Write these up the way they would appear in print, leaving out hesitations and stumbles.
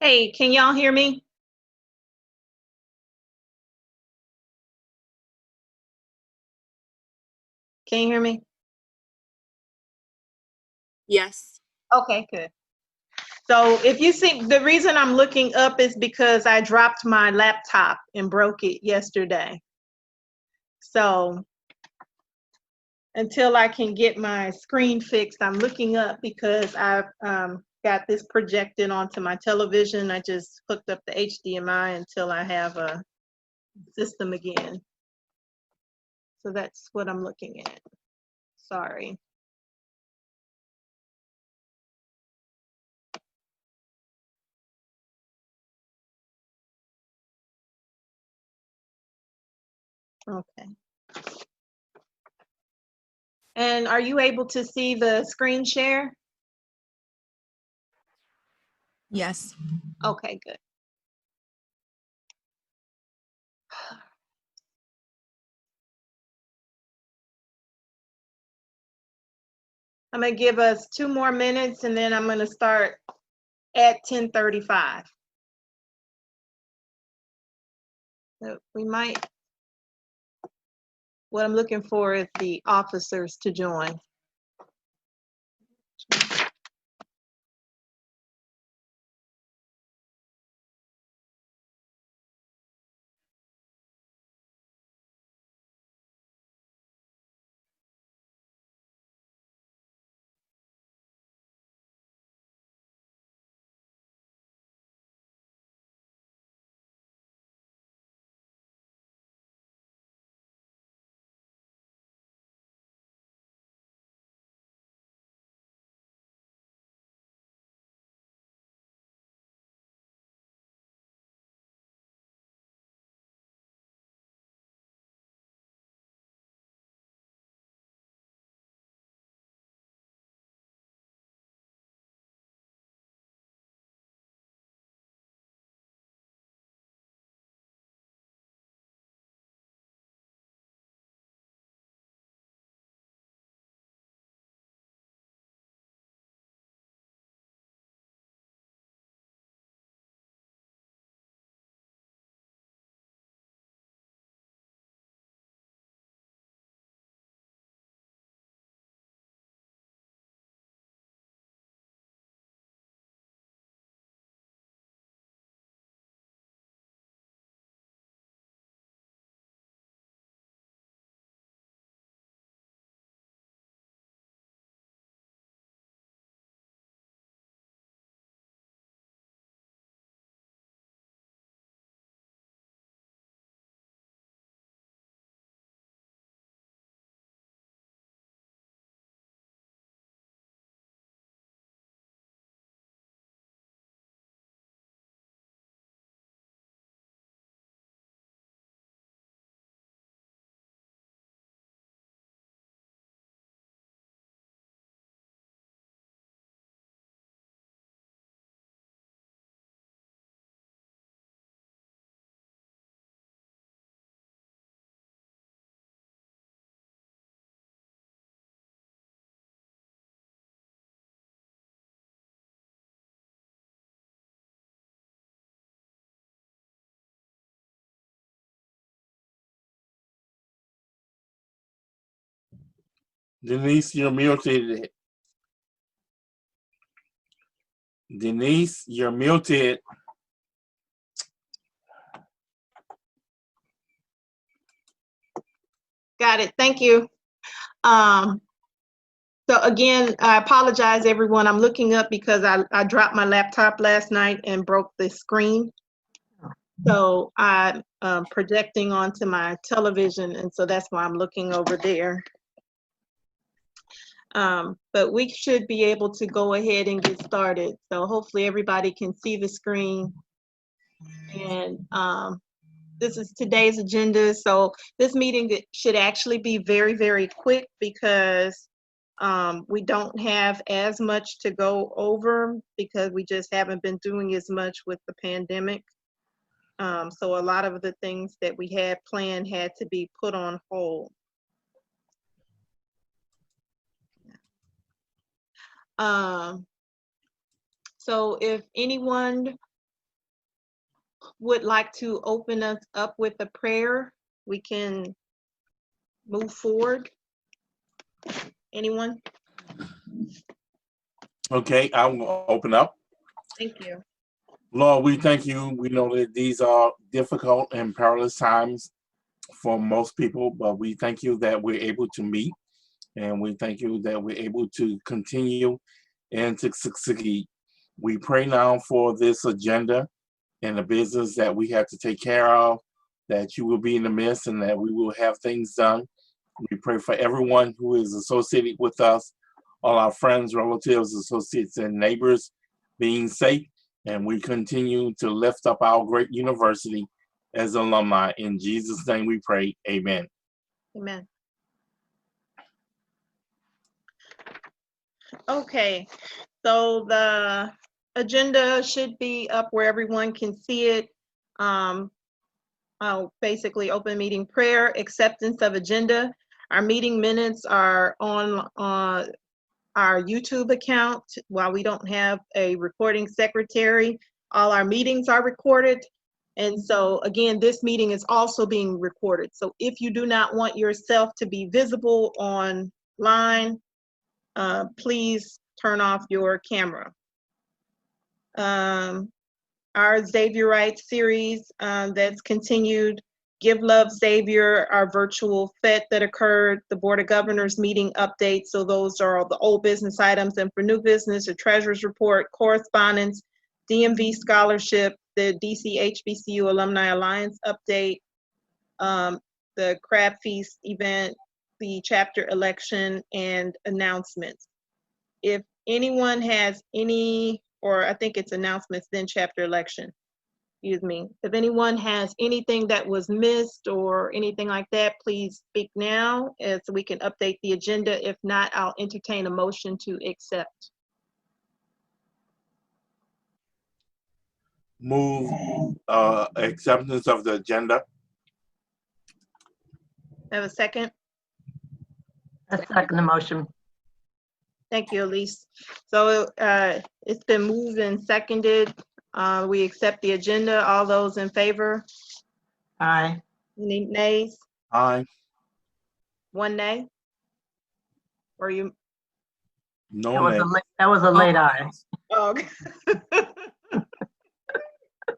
Hey, can y'all hear me? Can you hear me? Yes. Okay, good. So if you see, the reason I'm looking up is because I dropped my laptop and broke it yesterday. So until I can get my screen fixed, I'm looking up because I've got this projected onto my television. I just hooked up the HDMI until I have a system again. So that's what I'm looking at. Sorry. Okay. And are you able to see the screen share? Yes. Okay, good. I'm gonna give us 2 more minutes and then I'm gonna start at 10:35. So we might, what I'm looking for is the officers to join. Denise, you're muted. Denise, you're muted. Got it, thank you. So again, I apologize everyone. I'm looking up because I dropped my laptop last night and broke the screen. So I'm projecting onto my television and so that's why I'm looking over there. But we should be able to go ahead and get started. So hopefully everybody can see the screen. And this is today's agenda. So this meeting should actually be very, very quick because we don't have as much to go over because we just haven't been doing as much with the pandemic. So a lot of the things that we had planned had to be put on hold. So if anyone would like to open us up with a prayer, we can move forward. Anyone? Okay, I will open up. Thank you. Lord, we thank you. We know that these are difficult and perilous times for most people, but we thank you that we're able to meet, and we thank you that we're able to continue and to succeed. We pray now for this agenda and the business that we have to take care of, that you will be in the midst and that we will have things done. We pray for everyone who is associated with us, all our friends, relatives, associates, and neighbors being safe. And we continue to lift up our great university as alumni. In Jesus' name we pray, amen. Amen. Okay, so the agenda should be up where everyone can see it. I'll basically open meeting prayer, acceptance of agenda. Our meeting minutes are on our YouTube account. While we don't have a recording secretary, all our meetings are recorded. And so again, this meeting is also being recorded. So if you do not want yourself to be visible online, please turn off your camera. Our Xavierite series that's continued, Give Love Xavier, our virtual FET that occurred, the Board of Governors meeting updates. So those are all the old business items. And for new business, the Treasurer's Report, correspondence, DMV scholarship, the DC HBCU Alumni Alliance update, the Crab Feast event, the chapter election, and announcements. If anyone has any, or I think it's announcements, then chapter election, excuse me. If anyone has anything that was missed or anything like that, please speak now so we can update the agenda. If not, I'll entertain a motion to accept. Move acceptance of the agenda. Have a second? I second the motion. Thank you, Elise. So it's been moved and seconded. We accept the agenda. All those in favor? Aye. Any nays? Aye. One nay? Or you? No That was nay. that was a late aye. Oh, okay.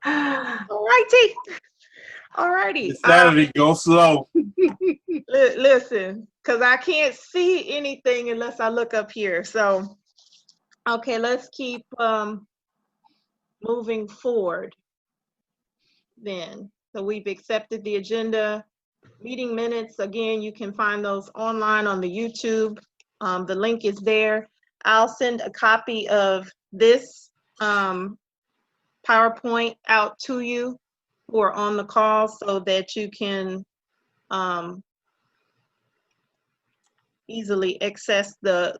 All righty. All righty. It's Saturday, go slow. Listen, because I can't see anything unless I look up here. So, okay, let's keep moving forward then. So we've accepted the agenda. Meeting minutes, again, you can find those online on the YouTube. The link is there. I'll send a copy of this PowerPoint out to you who are on the call so that you can easily access the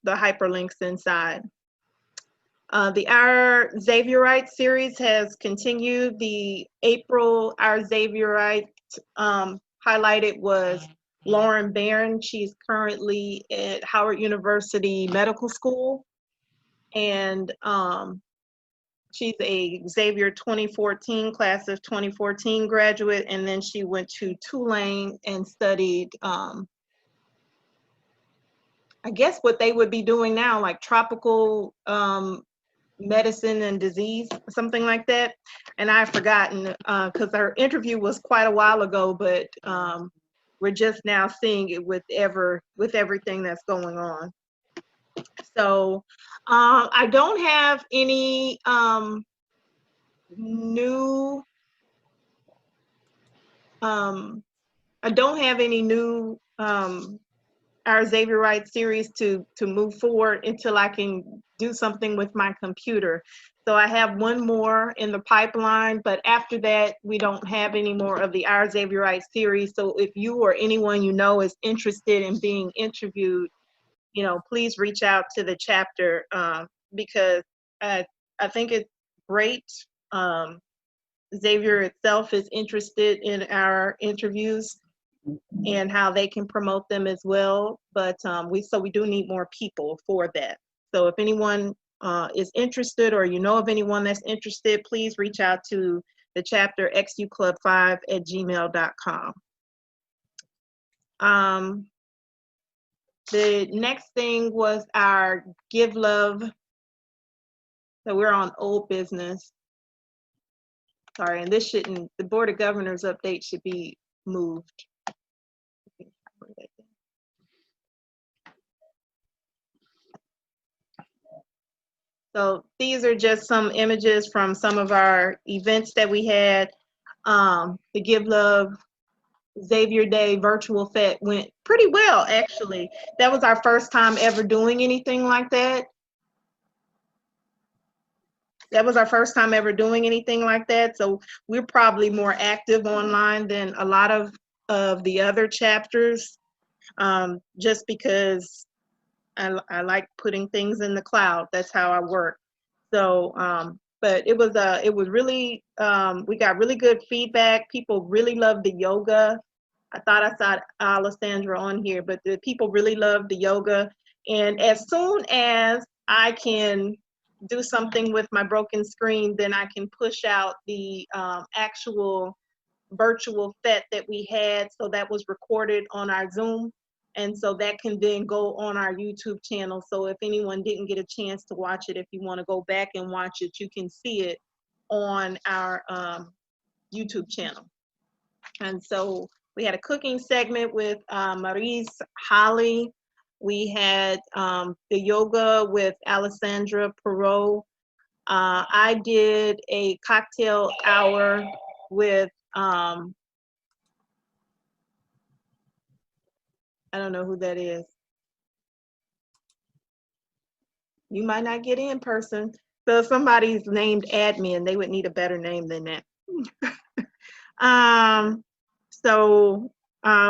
hyperlinks inside. Our Xavierite series has continued. The April Our Xavierite highlighted was Lauren Barron. She's currently at Howard University Medical School, and she's a Xavier 2014, class of 2014 graduate, and then she went to Tulane and studied I guess what they would be doing now, like tropical medicine and disease, something like that. And I've forgotten because our interview was quite a while ago, but we're just now seeing it with everything that's going on. So I don't have any new Our Xavierite series to move forward until I can do something with my computer. So I have one more in the pipeline, but after that, we don't have any more of the Our Xavierite series. So if you or anyone you know is interested in being interviewed, please reach out to the chapter because I think it's great. Xavier itself is interested in our interviews and how they can promote them as well. But we do need more people for that. So if anyone is interested or you know of anyone that's interested, please reach out to the chapter XUclub5@gmail.com. The next thing was our Give Love. So we're on old business. Sorry, and this shouldn't, the Board of Governors update should be moved. So these are just some images from some of our events that we had. The Give Love Xavier Day virtual fete went pretty well, actually. That was our first time ever doing anything like that. That was our first time ever doing anything like that. So we're probably more active online than a lot of the other chapters, just because I like putting things in the cloud. That's how I work. So, but it was really, we got really good feedback. People really loved the yoga. I thought I saw Alessandra on here, but the people really loved the yoga. And as soon as I can do something with my broken screen, then I can push out the actual virtual fete that we had. So that was recorded on our Zoom. And so that can then go on our YouTube channel. So if anyone didn't get a chance to watch it, if you want to go back and watch it, you can see it on our YouTube channel. And so we had a cooking segment with Maurice Holly. We had the yoga with Alessandra Perot. I did a cocktail hour with, I don't know who that is. You might not get in person. So if somebody's named admin, they would need a better name than that.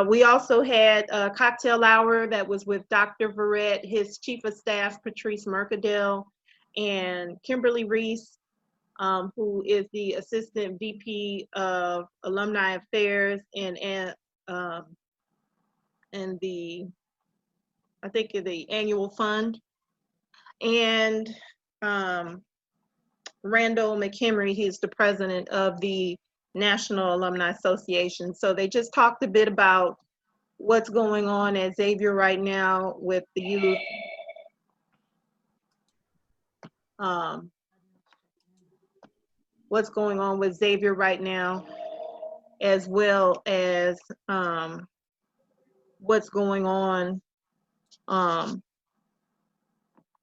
We also had a cocktail hour that was with Dr. Verrett, his chief of staff, Patrice Mercadale, and Kimberly Reese, who is the assistant VP of Alumni Affairs and the, I think, the annual fund. And Randall McHenry, he's the president of the National Alumni Association. So they just talked a bit about what's going on at Xavier right now with the youth. What's going on with Xavier right now, as well as what's going on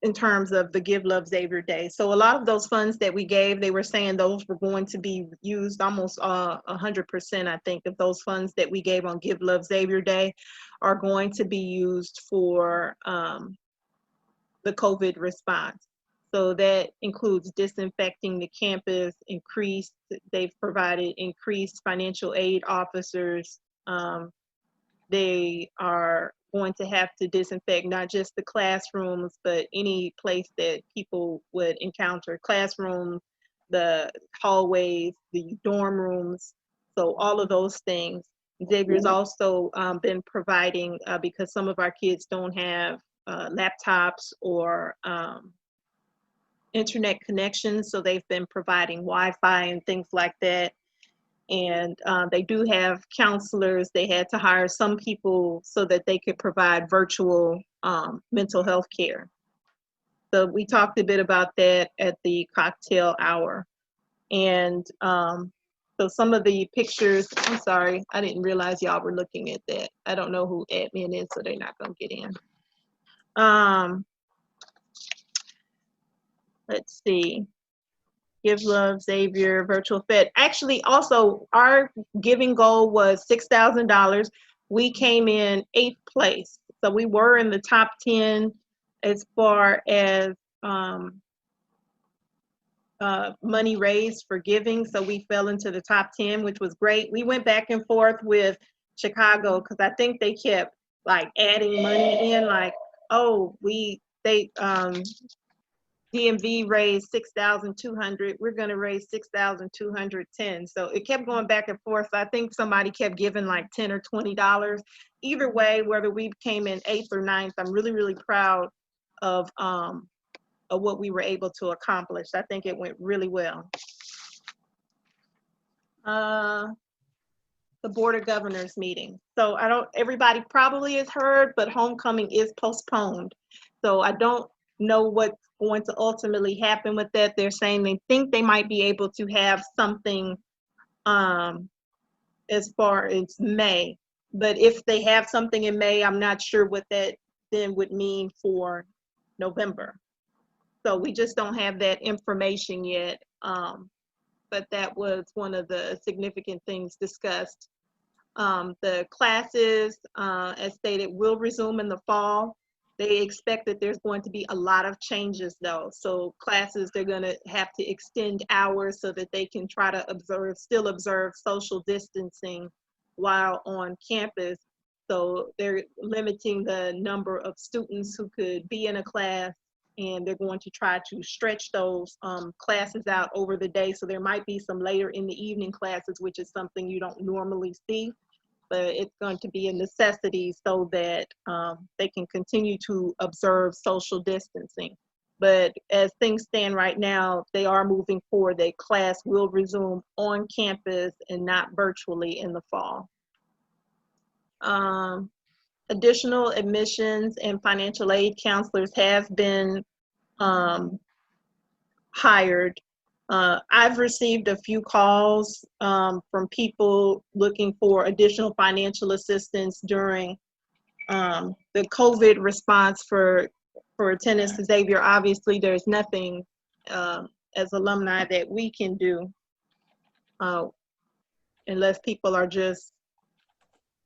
in terms of the Give Love Xavier Day. So a lot of those funds that we gave, they were saying those were going to be used almost 100%, I think, of those funds that we gave on Give Love Xavier Day are going to be used for the COVID response. So that includes disinfecting the campus, they've provided increased financial aid officers. They are going to have to disinfect not just the classrooms, but any place that people would encounter, classrooms, the hallways, the dorm rooms. So all of those things. Xavier's also been providing, because some of our kids don't have laptops or internet connections, so they've been providing Wi-Fi and things like that. And they do have counselors. They had to hire some people so that they could provide virtual mental health care. So we talked a bit about that at the cocktail hour. And so some of the pictures, I'm sorry, I didn't realize y'all were looking at that. I don't know who admin is, so they're not gonna get in. Let's see. Give Love Xavier virtual fete. Actually, also our giving goal was $6,000. We came in 8th place. So we were in the top 10 as far as money raised for giving. So we fell into the top 10, which was great. We went back and forth with Chicago because I think they kept like adding money in, like, oh, DMV raised 6,200. We're going to raise 6,210. So it kept going back and forth. I think somebody kept giving like $10 or $20. Either way, whether we came in 8th or 9th, I'm really, really proud of what we were able to accomplish. I think it went really well. The Board of Governors meeting. So everybody probably has heard, but homecoming is postponed. So I don't know what's going to ultimately happen with that. They're saying they think they might be able to have something as far as May. But if they have something in May, I'm not sure what that then would mean for November. So we just don't have that information yet. But that was one of the significant things discussed. The classes, as stated, will resume in the fall. They expect that there's going to be a lot of changes though. So classes, they're gonna have to extend hours so that they can try to still observe social distancing while on campus. So they're limiting the number of students who could be in a class, and they're going to try to stretch those classes out over the day. So there might be some later in the evening classes, which is something you don't normally see, but it's going to be a necessity so that they can continue to observe social distancing. But as things stand right now, they are moving forward. That class will resume on campus and not virtually in the fall. Additional admissions and financial aid counselors have been hired. I've received a few calls from people looking for additional financial assistance during the COVID response for attendance to Xavier. Obviously, there's nothing as alumni that we can do unless people are just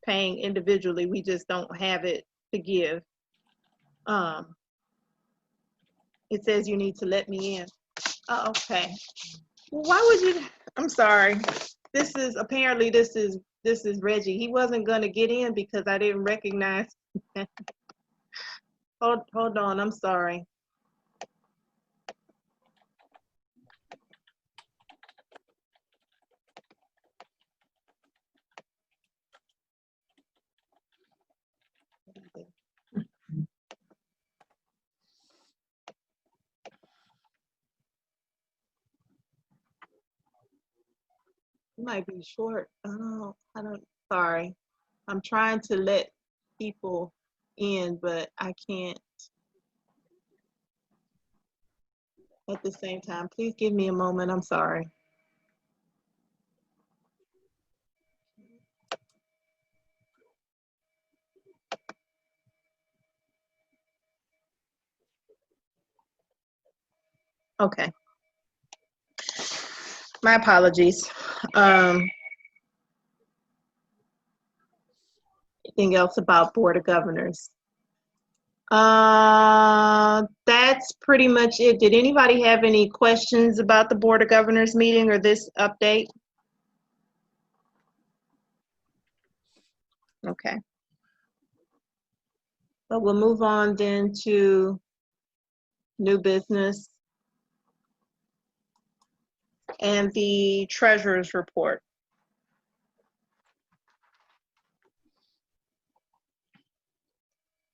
paying individually. We just don't have it to give. It says you need to let me in. Oh, okay. Well, why would you? I'm sorry. This is Reggie. He wasn't gonna get in because I didn't recognize. Hold on. I'm sorry. It might be short. Sorry. I'm trying to let people in, but I can't at the same time. Please give me a moment. I'm sorry. Okay. My apologies. Anything else about Board of Governors? That's pretty much it. Did anybody have any questions about the Board of Governors meeting or this update? Okay. So we'll move on then to new business and the treasurer's report.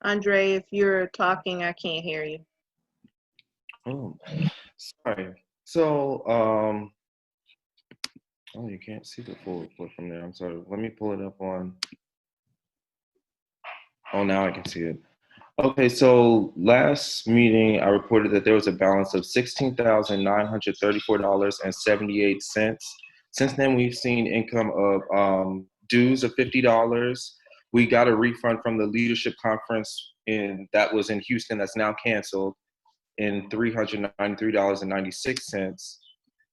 Andre, if you're talking, I can't hear you. Oh, sorry. So, oh, you can't see the full report from there. I'm sorry. Let me pull it up on. Oh, now I can see it. Okay, so last meeting, I reported that there was a balance of $16,934.78. Since then, we've seen income of dues of $50. We got a refund from the leadership conference that was in Houston that's now canceled in $393.96.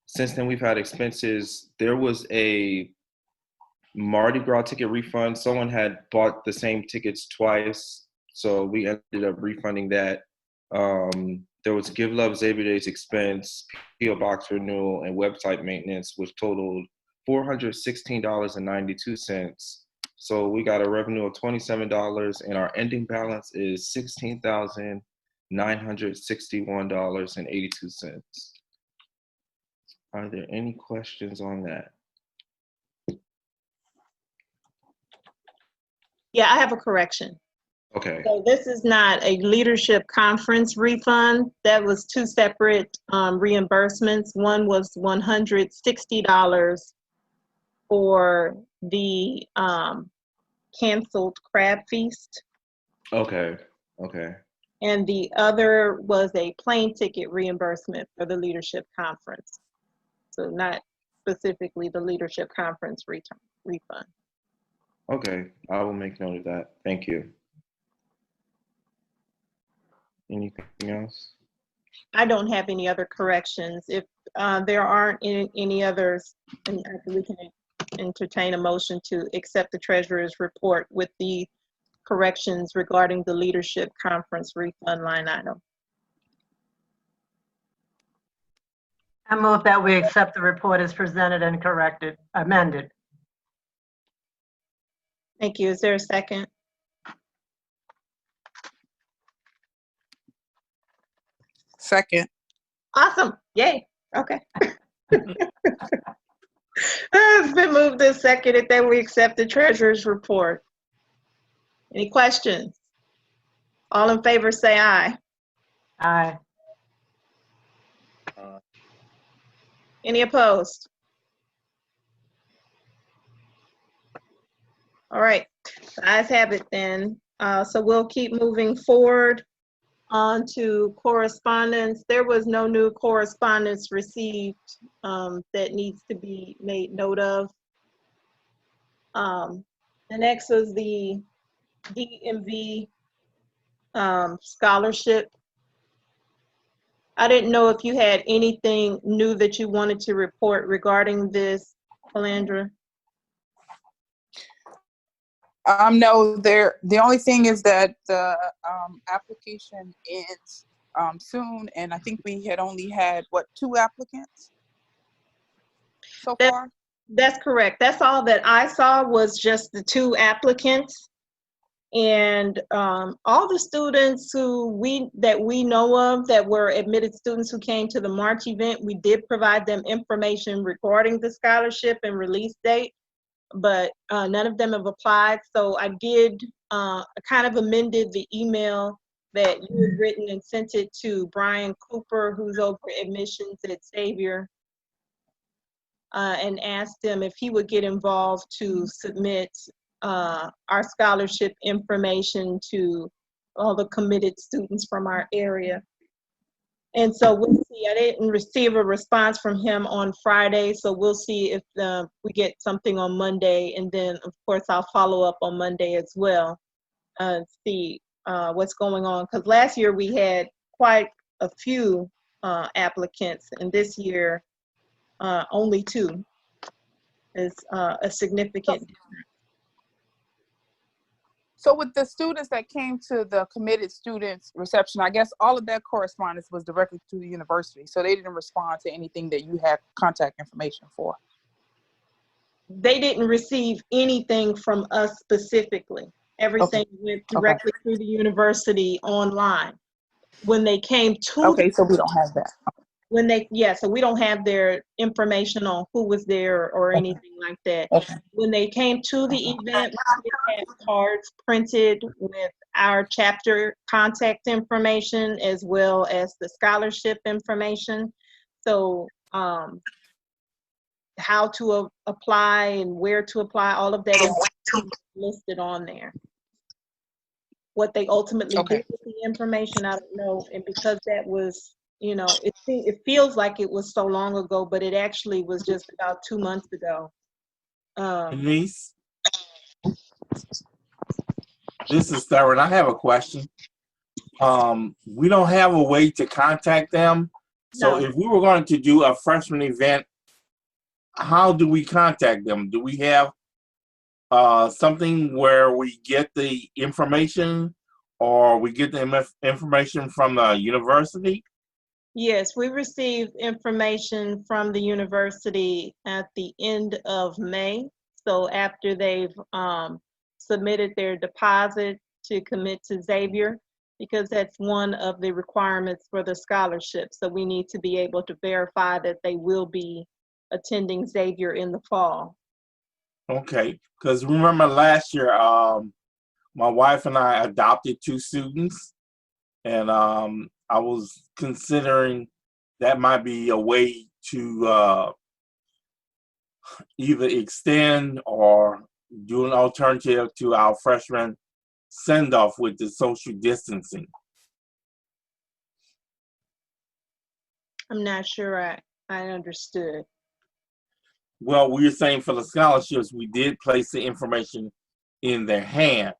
Since then, we've had expenses. There was a Mardi Gras ticket refund. Someone had bought the same tickets twice, so we ended up refunding that. There was Give Love Xavier Days expense, PO box renewal, and website maintenance, which totaled $416.92. So we got a revenue of $27, and our ending balance is $16,961.82. Are there any questions on that? Yeah, I have a correction. Okay. So this is not a leadership conference refund. That was two separate reimbursements. One was $160 for the canceled crab feast. Okay, okay. And the other was a plane ticket reimbursement for the leadership conference. So not specifically the leadership conference refund. Okay, I will make note of that. Thank you. Anything else? I don't have any other corrections. If there aren't any others, and we can entertain a motion to accept the treasurer's report with the corrections regarding the leadership conference refund line item. I move that we accept the report as presented and corrected, amended. Thank you. Is there a second? Second. Awesome. Yay. Okay. It's been moved and seconded that we accept the treasurer's report. Any questions? All in favor say aye. Aye. Any opposed? All right, the ayes have it then. So we'll keep moving forward on to correspondence. There was no new correspondence received that needs to be made note of. The next is the DMV scholarship. I didn't know if you had anything new that you wanted to report regarding this, Calandra. No, the only thing is that the application ends soon, and I think we had only had, what, 2 applicants so far? That's correct. That's all that I saw was just the 2 applicants. And all the students that we know of that were admitted students who came to the March event, we did provide them information regarding the scholarship and release date, but none of them have applied. So I did kind of amended the email that you had written and sent it to Brian Cooper, who's over admissions at Xavier, and asked him if he would get involved to submit our scholarship information to all the committed students from our area. And so we'll see. I didn't receive a response from him on Friday, so we'll see if we get something on Monday. And then, of course, I'll follow up on Monday as well, see what's going on. Because last year we had quite a few applicants, and this year only 2 is a significant difference. So with the students that came to the committed students reception, I guess all of that correspondence was directly to the university. So they didn't respond to anything that you had contact information for. They didn't receive anything from us specifically. Everything went directly through the university online. When they came to Okay, so we don't have that. so we don't have their information on who was there or anything like that. Okay. When they came to the event, we had cards printed with our chapter contact information as well as the scholarship information. So how to apply and where to apply, all of that is listed on there. What they ultimately did with the information, I don't know. And because that was, you know, it feels like it was so long ago, but it actually was just about 2 months ago. Denise, this is Darren. I have a question. We don't have a way to contact them. So No. if we were going to do a freshman event, how do we contact them? Do we have something where we get the information, or we get the information from the university? Yes, we received information from the university at the end of May. So after they've submitted their deposit to commit to Xavier, because that's one of the requirements for the scholarship. So we need to be able to verify that they will be attending Xavier in the fall. Okay, because remember last year, my wife and I adopted 2 students, and I was considering that might be a way to either extend or do an alternative to our freshman send-off with the social distancing. I'm not sure I understood. Well, we were saying for the scholarships, we did place the information in their hand.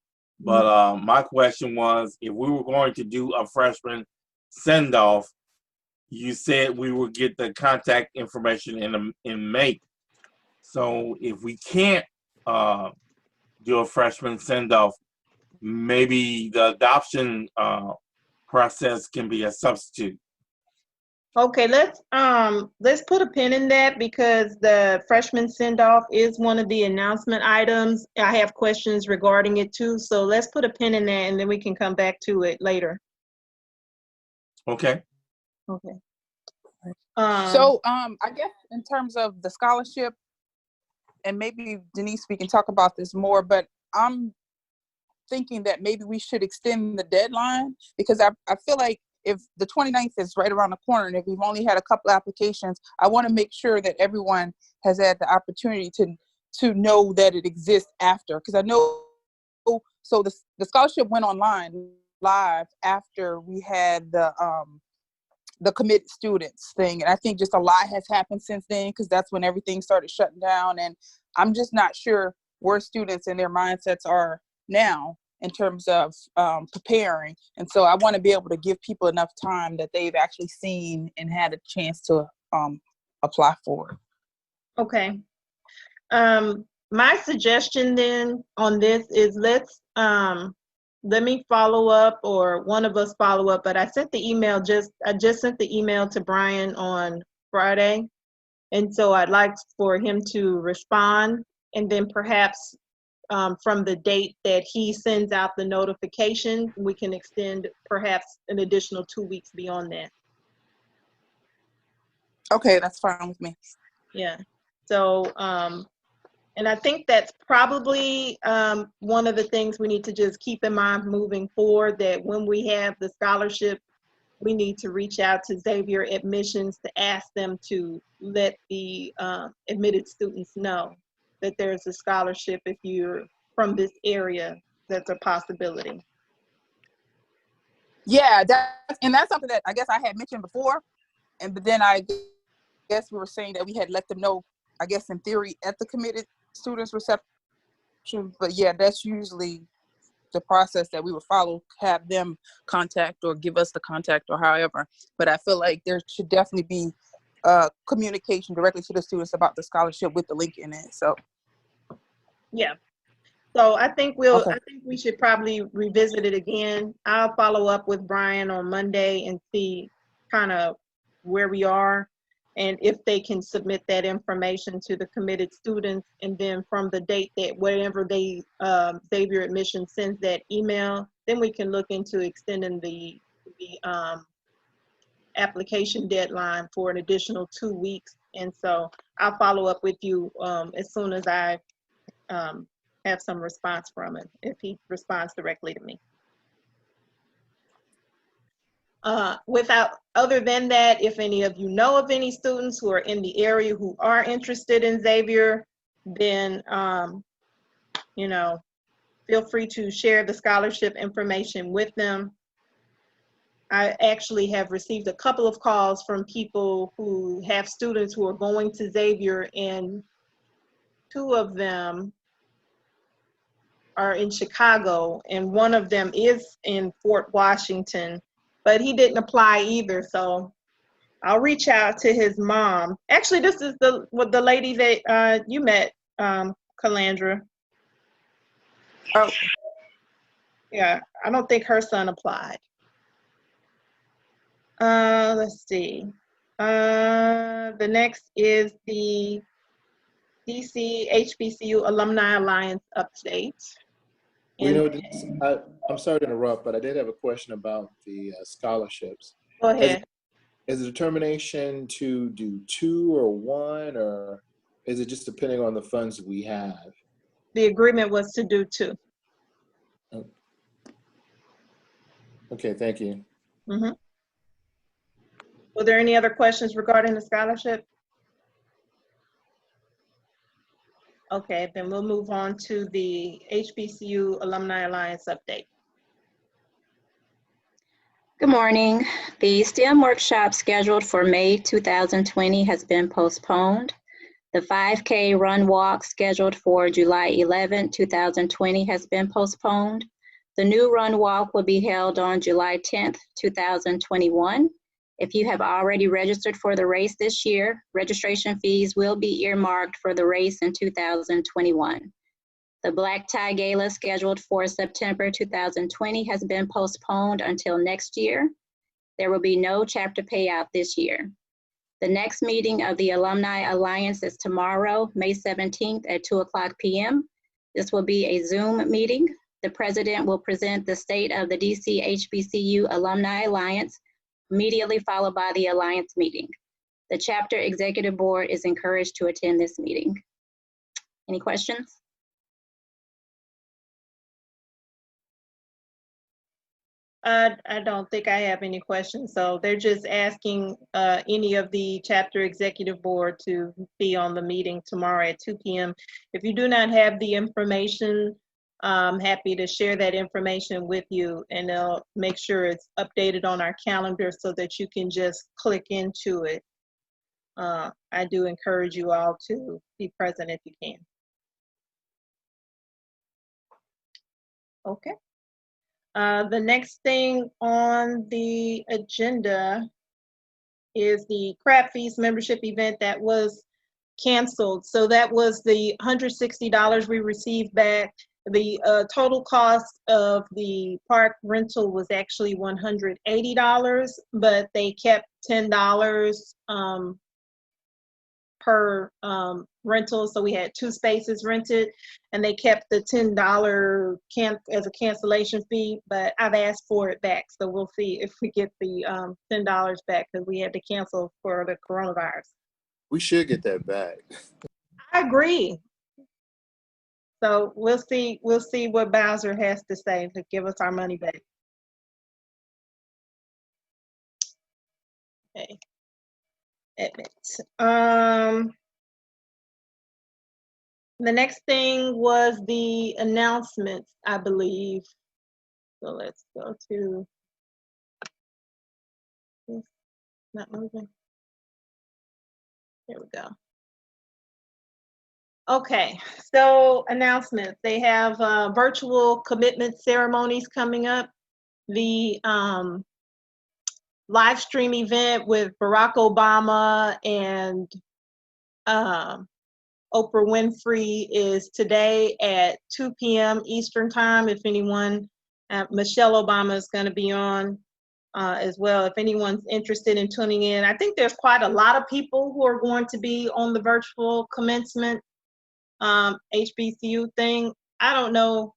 But my question was, if we were going to do a freshman send-off, you said we would get the contact information in May. So if we can't do a freshman send-off, maybe the adoption process can be a substitute. Okay, let's put a pin in that because the freshman send-off is one of the announcement items. I have questions regarding it too, so let's put a pin in that and then we can come back to it later. Okay. Okay. So I guess in terms of the scholarship, and maybe Denise, we can talk about this more, but I'm thinking that maybe we should extend the deadline because I feel like if the 29th is right around the corner and if we've only had a couple applications, I want to make sure that everyone has had the opportunity to know that it exists after. Because I know, so the scholarship went online live after we had the committed students thing. And I think just a lot has happened since then because that's when everything started shutting down. And I'm just not sure where students and their mindsets are now in terms of preparing. And so I want to be able to give people enough time that they've actually seen and had a chance to apply for it. Okay. My suggestion then on this is let me follow up, or one of us follow up, but I sent the email I just sent the email to Brian on Friday. And so I'd like for him to respond, and then perhaps from the date that he sends out the notification, we can extend perhaps an additional 2 weeks beyond that. Okay, that's fine with me. Yeah. So, and I think that's probably one of the things we need to just keep in mind moving forward, that when we have the scholarship, we need to reach out to Xavier Admissions to ask them to let the admitted students know that there's a scholarship if you're from this area. That's a possibility. Yeah, that's something that I guess I had mentioned before, but then I guess we were saying that we had let them know, I guess in theory, at the committed students reception. But yeah, that's usually the process that we would follow, have them contact or give us the contact or however. But I feel like there should definitely be communication directly to the students about the scholarship with the link in it. So yeah. So I think Okay. I think we should probably revisit it again. I'll follow up with Brian on Monday and see kind of where we are and if they can submit that information to the committed students. And then from the date that whenever they, Xavier Admission sends that email, then we can look into extending the application deadline for an additional 2 weeks. And so I'll follow up with you as soon as I have some response from him, if he responds directly to me. Other than that, if any of you know of any students who are in the area who are interested in Xavier, then you know, feel free to share the scholarship information with them. I actually have received a couple of calls from people who have students who are going to Xavier, and 2 of them are in Chicago, and one of them is in Fort Washington, but he didn't apply either. So I'll reach out to his mom. Actually, this is the lady that you met, Calandra. Oh. Yeah, I don't think her son applied. Let's see. The next is the DC HBCU Alumni Alliance update. Well, you know, I'm sorry to interrupt, but I did have a question about the scholarships. Go ahead. Is the determination to do 2 or 1, or is it just depending on the funds we have? The agreement was to do 2. Okay, thank you. Mm-hmm. Were there any other questions regarding the scholarship? Okay, then we'll move on to the HBCU Alumni Alliance update. Good morning. The STEM workshop scheduled for May 2020 has been postponed. The 5K run walk scheduled for July 11, 2020 has been postponed. The new run walk will be held on July 10th, 2021. If you have already registered for the race this year, registration fees will be earmarked for the race in 2021. The Black Tie Gala scheduled for September 2020 has been postponed until next year. There will be no chapter payout this year. The next meeting of the Alumni Alliance is tomorrow, May 17th at 2:00 p.m. This will be a Zoom meeting. The president will present the state of the DC HBCU Alumni Alliance, immediately followed by the Alliance meeting. The chapter executive board is encouraged to attend this meeting. Any questions? I don't think I have any questions. So they're just asking any of the chapter executive board to be on the meeting tomorrow at 2 p.m. If you do not have the information, I'm happy to share that information with you, and they'll make sure it's updated on our calendar so that you can just click into it. I do encourage you all to be present if you can. Okay. The next thing on the agenda is the Crab Feast membership event that was canceled. So that was the $160 we received back. The total cost of the park rental was actually $180, but they kept $10 per rental. So we had 2 spaces rented, and they kept the $10 as a cancellation fee, but I've asked for it back. So we'll see if we get the $10 back, because we had to cancel for the coronavirus. We should get that back. I agree. So we'll see what Bowser has to say to give us our money back. Okay. Admit. The next thing was the announcements, I believe. So let's go to, it's not moving. There we go. Okay, so announcements. They have virtual commitment ceremonies coming up. The live stream event with Barack Obama and Oprah Winfrey is today at 2 p.m. Eastern time. If anyone, Michelle Obama is going to be on as well. If anyone's interested in tuning in, I think there's quite a lot of people who are going to be on the virtual commencement HBCU thing. I don't know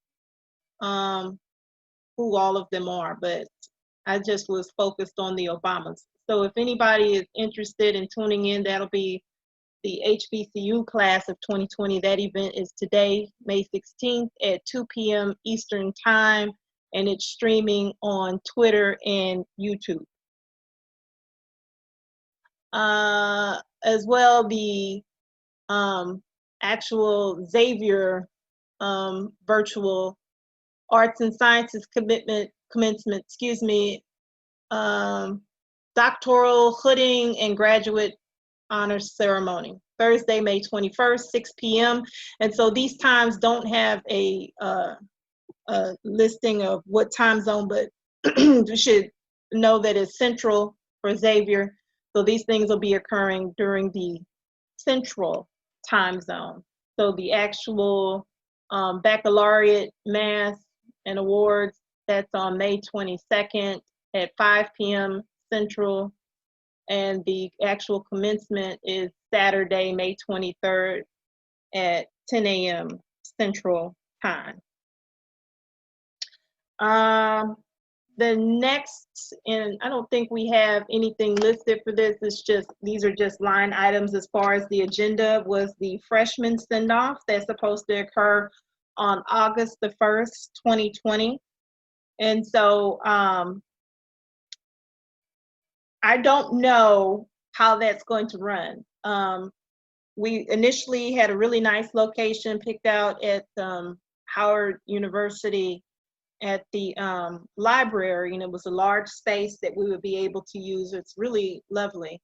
who all of them are, but I just was focused on the Obamas. So if anybody is interested in tuning in, that'll be the HBCU class of 2020. That event is today, May 16th at 2 p.m. Eastern time, and it's streaming on Twitter and YouTube. As well, the actual Xavier virtual arts and sciences commencement, doctoral hooding and graduate honors ceremony, Thursday, May 21st, 6 p.m. And so these times don't have a listing of what time zone, but you should know that it's Central for Xavier. So these things will be occurring during the Central time zone. So the actual baccalaureate math and awards, that's on May 22nd at 5 p.m. Central. And the actual commencement is Saturday, May 23rd at 10 a.m. Central time. The next, and I don't think we have anything listed for this, it's just, these are just line items as far as the agenda, was the freshman send-off that's supposed to occur on August the 1st, 2020. And so I don't know how that's going to run. we initially had a really nice location picked out at Howard University at the library, and it was a large space that we would be able to use. It's really lovely,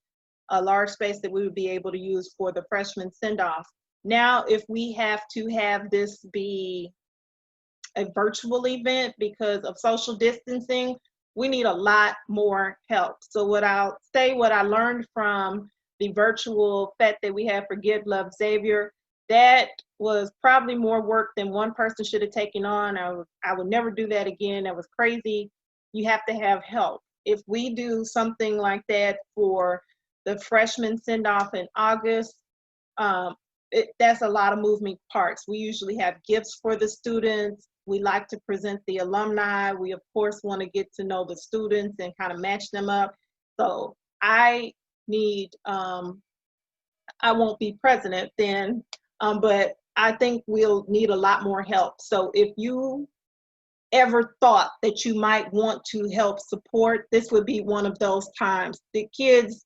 a large space that we would be able to use for the freshman send-off. Now, if we have to have this be a virtual event because of social distancing, we need a lot more help. So what I'll say, what I learned from the virtual FET that we have for Give, Love, Xavier, that was probably more work than one person should have taken on. I would never do that again. That was crazy. You have to have help. If we do something like that for the freshman send-off in August, that's a lot of moving parts. We usually have gifts for the students. We like to present the alumni. We, of course, want to get to know the students and kind of match them up. So I need, I won't be president then, but I think we'll need a lot more help. So if you ever thought that you might want to help support, this would be one of those times. The kids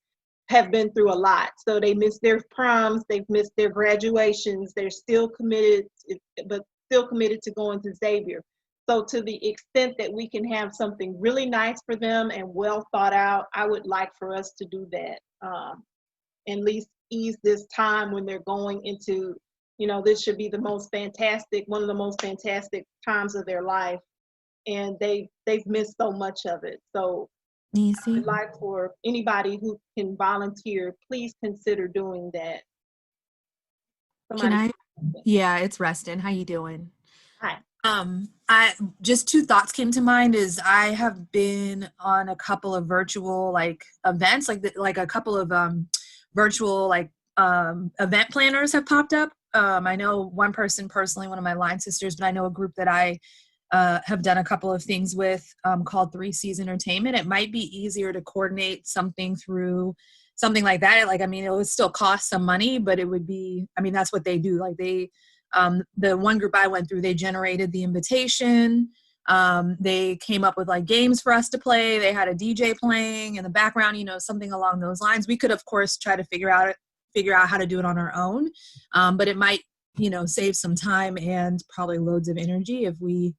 have been through a lot. So they missed their proms, they've missed their graduations, they're still committed, but still committed to going to Xavier. So to the extent that we can have something really nice for them and well thought out, I would like for us to do that. At least ease this time when they're going into, you know, this should be the most fantastic, one of the most fantastic times of their life. And they've missed so much of it. So I would like for anybody who can volunteer, please consider doing that. Somebody. Yeah, it's Reston. How you doing? Hi. I just two thoughts came to mind is I have been on a couple of virtual like events, like a couple of virtual like event planners have popped up. I know one person personally, one of my line sisters, but I know a group that I have done a couple of things with called 3 C's Entertainment. It might be easier to coordinate something through something like that. Like, I mean, it would still cost some money, but it would be, I mean, that's what they do. Like they, the one group I went through, they generated the invitation. They came up with like games for us to play. They had a DJ playing in the background, you know, something along those lines. We could, of course, try to figure out how to do it on our own. But it might, you know, save some time and probably loads of energy if we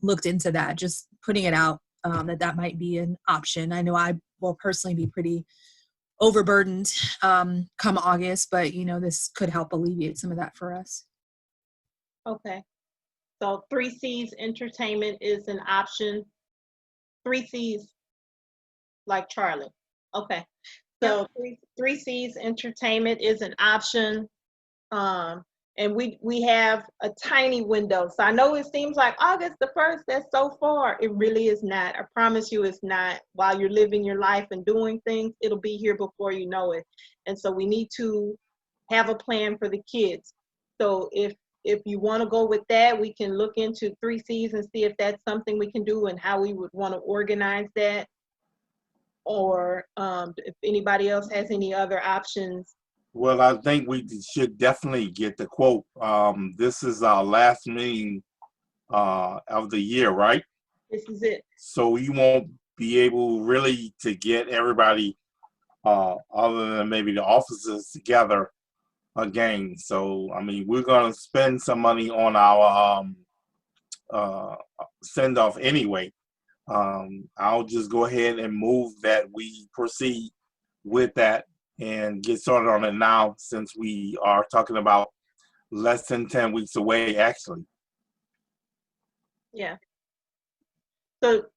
looked into that, just putting it out that might be an option. I know I will personally be pretty overburdened come August, but you know, this could help alleviate some of that for us. Okay. So 3 C's Entertainment is an option. 3 C's like Charlie. Okay. So 3 C's Entertainment is an option. And we have a tiny window. So I know it seems like August the 1st, that's so far. It really is not. I promise you it's not. While you're living your life and doing things, it'll be here before you know it. And so we need to have a plan for the kids. So if you want to go with that, we can look into 3 C's and see if that's something we can do and how we would want to organize that. Or if anybody else has any other options. Well, I think we should definitely get the quote. This is our last meeting of the year, right? This is it. So we won't be able really to get everybody, other than maybe the officers, together again. So, I mean, we're going to spend some money on our send-off anyway. I'll just go ahead and move that we proceed with that and get started on it now, since we are talking about less than 10 weeks away, actually. Yeah.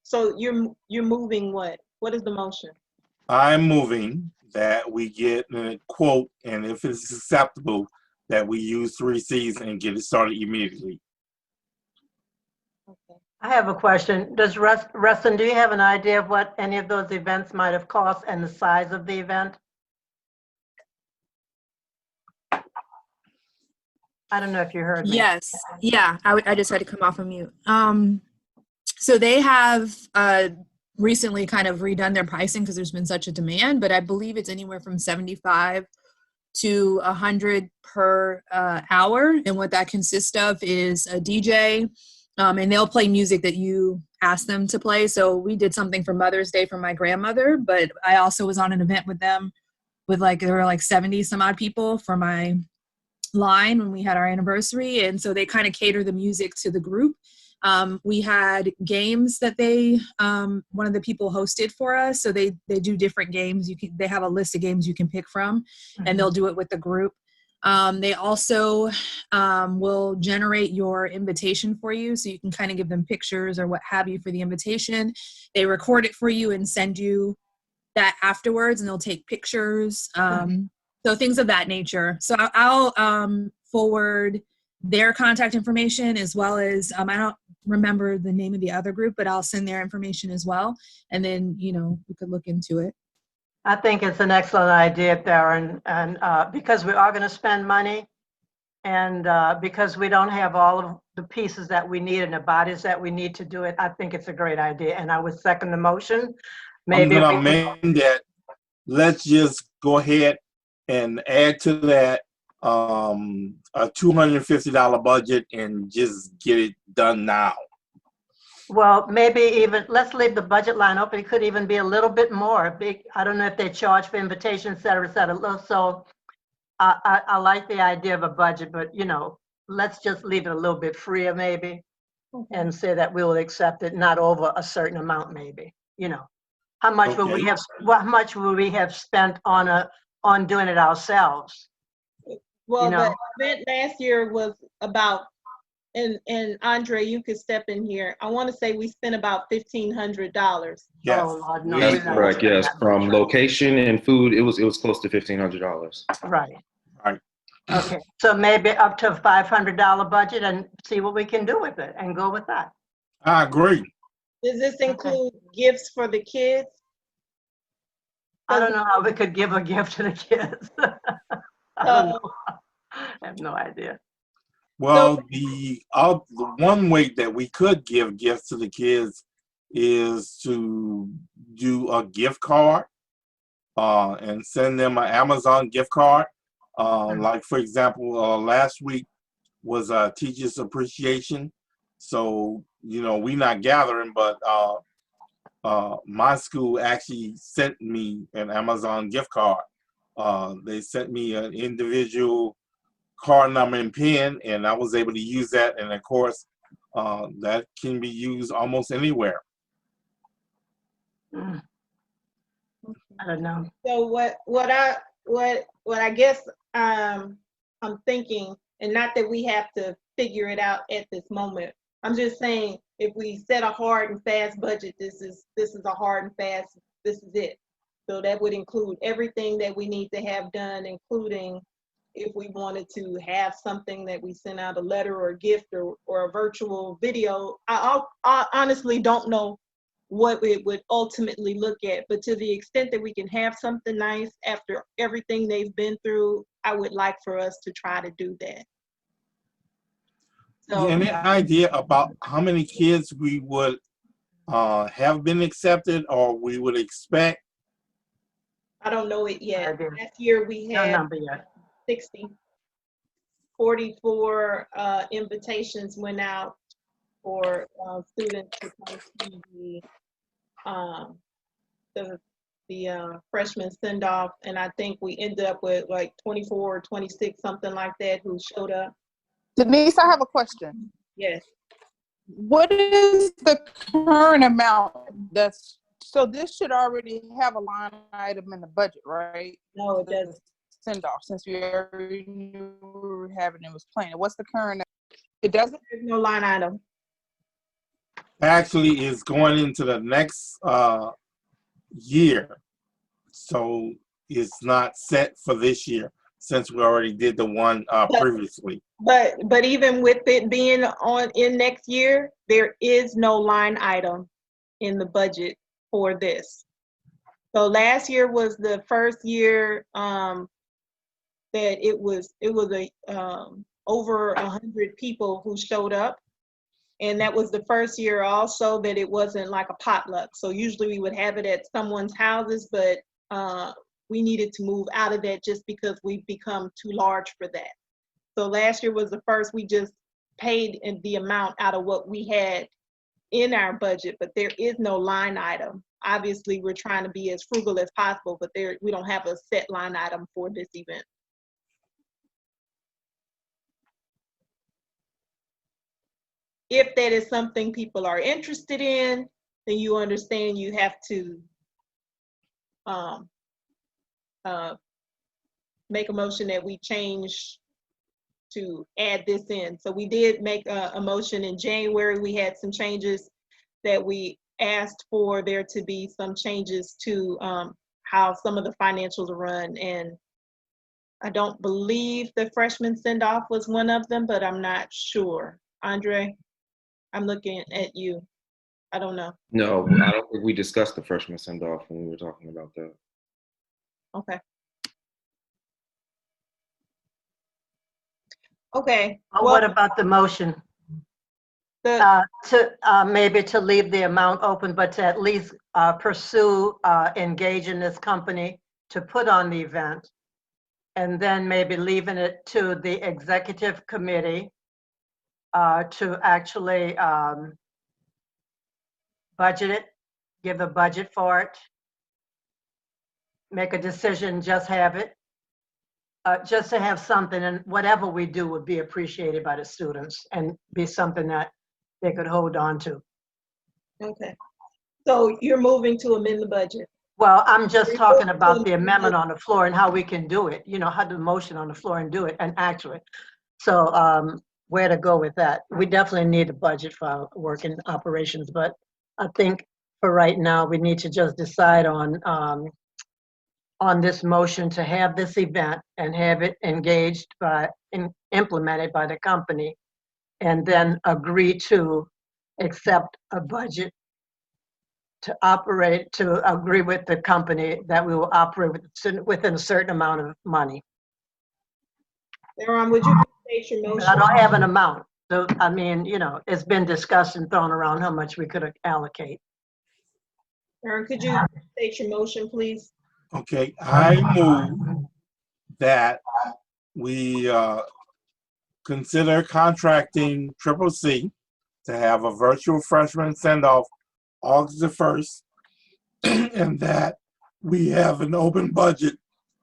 So you're moving what? What is the motion? I'm moving that we get a quote, and if it's acceptable, that we use 3 C's and get it started immediately. Okay. I have a question. Does Rustin, do you have an idea of what any of those events might have cost and the size of the event? I don't know if you heard me. Yes. Yeah. I just had to come off of mute. So they have recently kind of redone their pricing because there's been such a demand, but I believe it's anywhere from 75 to 100 per hour. And what that consists of is a DJ, and they'll play music that you ask them to play. So we did something for Mother's Day for my grandmother, but I also was on an event with them with like, there were like 70 some odd people for my line when we had our anniversary. And so they kind of cater the music to the group. We had games that they, one of the people hosted for us. So they do different games. They have a list of games you can pick from, and they'll do it with the group. They also will generate your invitation for you, so you can kind of give them pictures or what have you for the invitation. They record it for you and send you that afterwards, and they'll take pictures. So things of that nature. So I'll forward their contact information, as well as, I don't remember the name of the other group, but I'll send their information as well. And then, you know, we could look into it. I think it's an excellent idea, Darren, and because we are going to spend money, and because we don't have all of the pieces that we need and the bodies that we need to do it, I think it's a great idea, and I would second the motion. Maybe I'm gonna amend that. Let's just go ahead and add to that a $250 budget and just get it done now. well, maybe even, let's leave the budget line open. It could even be a little bit more. I don't know if they charge for invitations, et cetera, et cetera. So I like the idea of a budget, but you know, let's just leave it a little bit freer maybe, and say that we will accept it, not over a certain amount maybe, you know. How much will we Okay. have, how much will we have spent on doing it ourselves? Well, You know? the event last year was about, and Andre, you could step in here. I want to say we spent about $1,500. Yes. Oh, Lord, no, we- we're That's not correct. gonna Yes, spend that from much. location and food, it was close to $1,500. Right. Right. Okay, so maybe up to a $500 budget and see what we can do with it and go with that. I agree. Does this include gifts for the kids? I don't know how we could give a gift to the kids. I don't know. I have no idea. Well, the one way that we could give gifts to the kids is to do a gift card and send them an Amazon gift card. Like, for example, last week was Teachers Appreciation. So, you know, we not gathering, but my school actually sent me an Amazon gift card. They sent me an individual card number and PIN, and I was able to use that. And of course, that can be used almost anywhere. I don't know. So what I guess I'm thinking, and not that we have to figure it out at this moment. I'm just saying, if we set a hard and fast budget, this is a hard and fast, this is it. So that would include everything that we need to have done, including if we wanted to have something that we send out, a letter or a gift or a virtual video. I honestly don't know what it would ultimately look at, but to the extent that we can have something nice after everything they've been through, I would like for us to try to do that. So, Any idea about how many kids we would have been accepted or we would expect? I don't know it yet. Idea. Last year we No had number yet. 60, 44 invitations went out for students to come to the freshman send off, and I think we ended up with like 24 or 26, something like that, who showed up. Denise, I have a question. Yes. What is the current amount that's, so this should already have a line item in the budget, right? No, it doesn't. Send off, since we already knew we were having it was planned. What's the current? It doesn't? There's no line item. Actually, it's going into the next year. So it's not set for this year since we already did the one previously. But even with it being in next year, there is no line item in the budget for this. So last year was the first year that it was over 100 people who showed up, and that was the first year also that it wasn't like a potluck. So usually we would have it at someone's houses, but we needed to move out of that just because we've become too large for that. So last year was the first, we just paid the amount out of what we had in our budget, but there is no line item. Obviously, we're trying to be as frugal as possible, but we don't have a set line item for this event. If that is something people are interested in, then you understand you have to make a motion that we change to add this in. So we did make a motion in January. We had some changes that we asked for there to be some changes to how some of the financials are run. And I don't believe the freshman send-off was one of them, but I'm not sure. Andre, I'm looking at you. I don't know. No, I don't think we discussed the freshman send-off when we were talking about that. Okay. Okay. Well, what about the motion? Maybe to leave the amount open, but to at least pursue engaging this company to put on the event, and then maybe leaving it to the executive committee to actually budget it, give a budget for it, make a decision, just have it. Just to have something, and whatever we do would be appreciated by the students and be something that they could hold on to. Okay. So you're moving to amend the budget? Well, I'm just talking about the amendment on the floor and how we can do it, you know, how the motion on the floor and do it and actually. So where to go with that? We definitely need a budget for our working operations, but I think for right now, we need to just decide on this motion to have this event and have it engaged by and implemented by the company, and then agree to accept a budget to operate, to agree with the company that we will operate within a certain amount of money. Aaron, would you state your motion? I don't have an amount. So, I mean, you know, it's been discussed and thrown around how much we could allocate. Aaron, could you state your motion, please? Okay, I move that we consider contracting CCC to have a virtual freshman send-off August the 1st, and that we have an open budget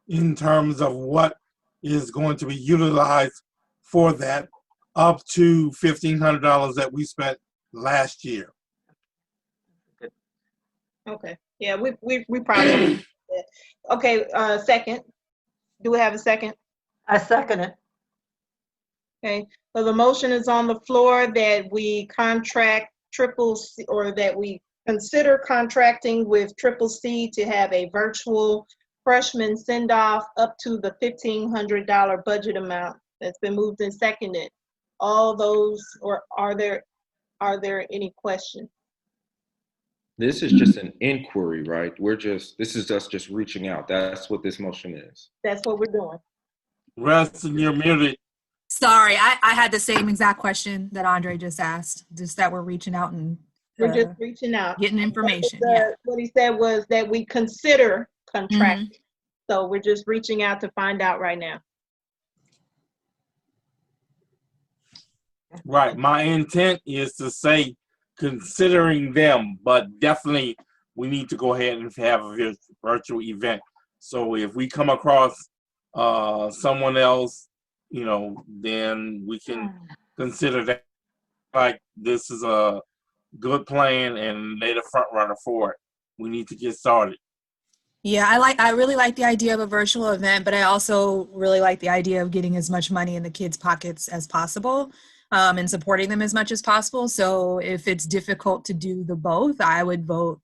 in terms of what is going to be utilized for that, up to $1,500 that we spent last year. Okay, yeah, we probably. Okay, second. Do we have a second? I second it. Okay, so the motion is on the floor that we contract CCC, or that we consider contracting with CCC to have a virtual freshman send-off up to the $1,500 budget amount. That's been moved and seconded. All those, or are there any questions? This is just an inquiry, right? This is us just reaching out. That's what this motion is. That's what we're doing. Rustin, you're muted. Sorry, I had the same exact question that Andre just asked, just that we're reaching out and We're just reaching out. getting information. What he said was that we consider contracting. So we're just reaching out to find out right now. Right, my intent is to say considering them, but definitely we need to go ahead and have a virtual event. So if we come across someone else, you know, then we can consider that like this is a good plan and they're the front runner for it. We need to get started. Yeah, I really like the idea of a virtual event, but I also really like the idea of getting as much money in the kids' pockets as possible, and supporting them as much as possible. So if it's difficult to do the both, I would vote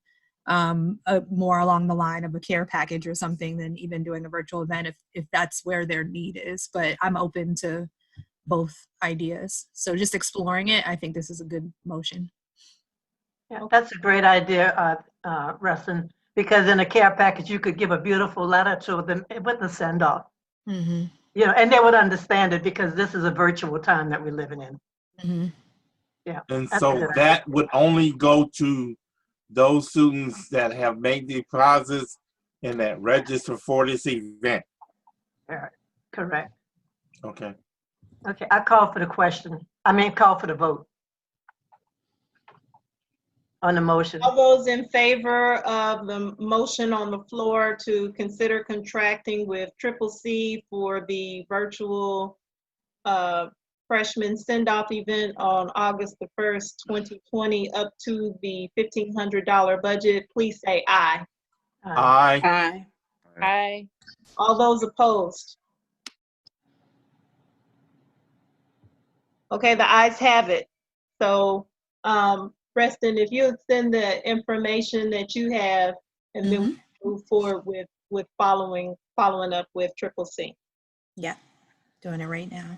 more along the line of a care package or something than even doing a virtual event if that's where their need is. But I'm open to both ideas. So just exploring it, I think this is a good motion. Yeah, that's a great idea, Rustin, because in a care package, you could give a beautiful letter to them with the send-off. Mm-hmm. You know, and they would understand it because this is a virtual time that we're living in. Mm-hmm. Yeah. And so that would only go to those students that have made the deposits and that register for this event. Correct. Okay. Okay, I call for the question. Call for the vote. On the motion. All those in favor of the motion on the floor to consider contracting with CCC for the virtual freshman send-off event on August the 1st, 2020, up to the $1,500 budget, please say aye. Aye. Aye. Aye. All those opposed? Okay, the ayes have it. So, Preston, if you send the information that you have, and then we move forward with following up with CCC. Yeah, doing it right now.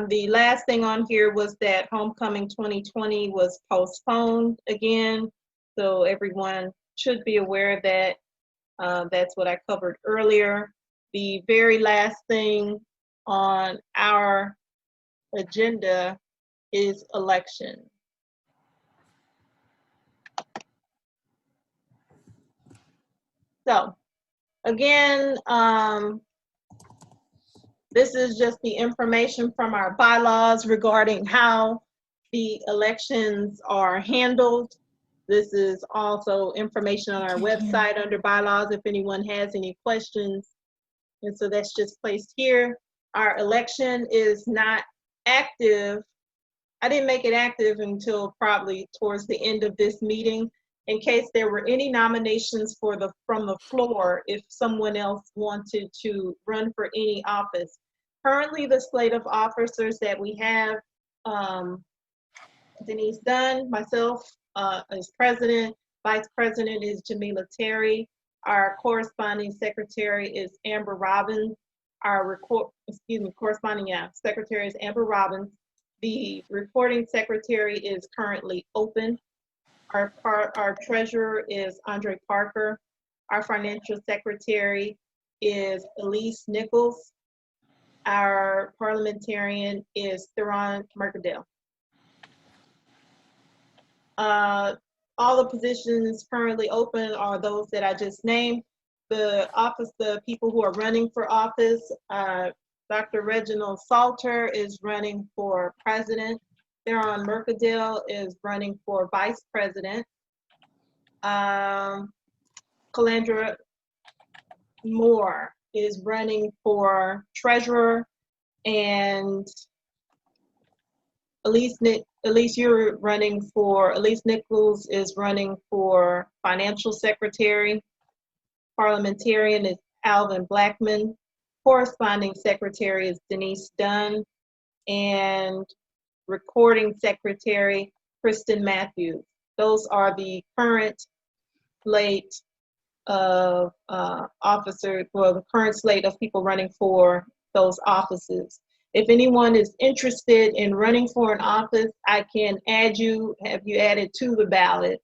The last thing on here was that Homecoming 2020 was postponed again, so everyone should be aware of that. That's what I covered earlier. The very last thing on our agenda is election. So again, this is just the information from our bylaws regarding how the elections are handled. This is also information on our website under bylaws if anyone has any questions. And so that's just placed here. Our election is not active. I didn't make it active until probably towards the end of this meeting, in case there were any nominations from the floor if someone else wanted to run for any office. Currently, the slate of officers that we have, Denise Dunn, myself as president, vice president is Jamila Terry, our corresponding secretary is Amber Robbins, corresponding secretary is Amber Robbins. The recording secretary is currently open. Our treasurer is Andre Parker. Our financial secretary is Elise Nichols. Our parliamentarian is Theron Mercadale. All the positions currently open are those that I just named. The people who are running for office, Dr. Reginald Salter is running for president. Theron Mercadale is running for vice president. Calandra Moore is running for treasurer, and Elise Nichols is running for financial secretary. Parliamentarian is Alvin Blackman. Corresponding secretary is Denise Dunn, and recording secretary Kristen Matthews. Those are the current slate of officers, well, the current slate of people running for those offices. If anyone is interested in running for an office, I can have you added to the ballot.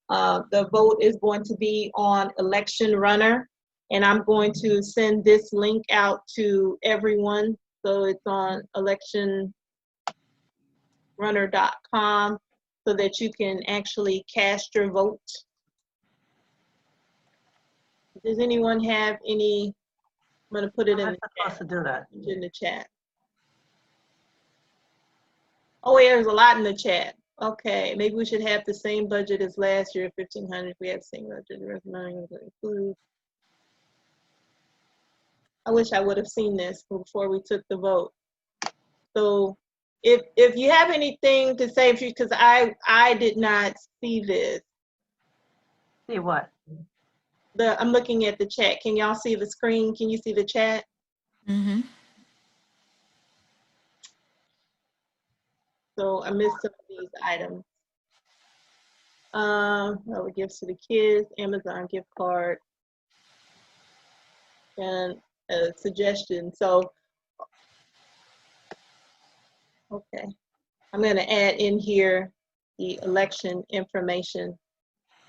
The vote is going to be on Election Runner, and I'm going to send this link out to everyone. So it's on electionrunner.com so that you can actually cast your vote. Does anyone have any? I'm going to put it in the chat. Oh, yeah, there's a lot in the chat. Okay, maybe we should have the same budget as last year, 1,500. If we have the same budget, the rest of mine would include. I wish I would have seen this before we took the vote. So if you have anything to say, because I did not see this. See what? I'm looking at the chat. Can y'all see the screen? Can you see the chat? Mm-hmm. So I missed some of these items. Gifts to the kids, Amazon gift card, and a suggestion. So, okay. I'm going to add in here the election information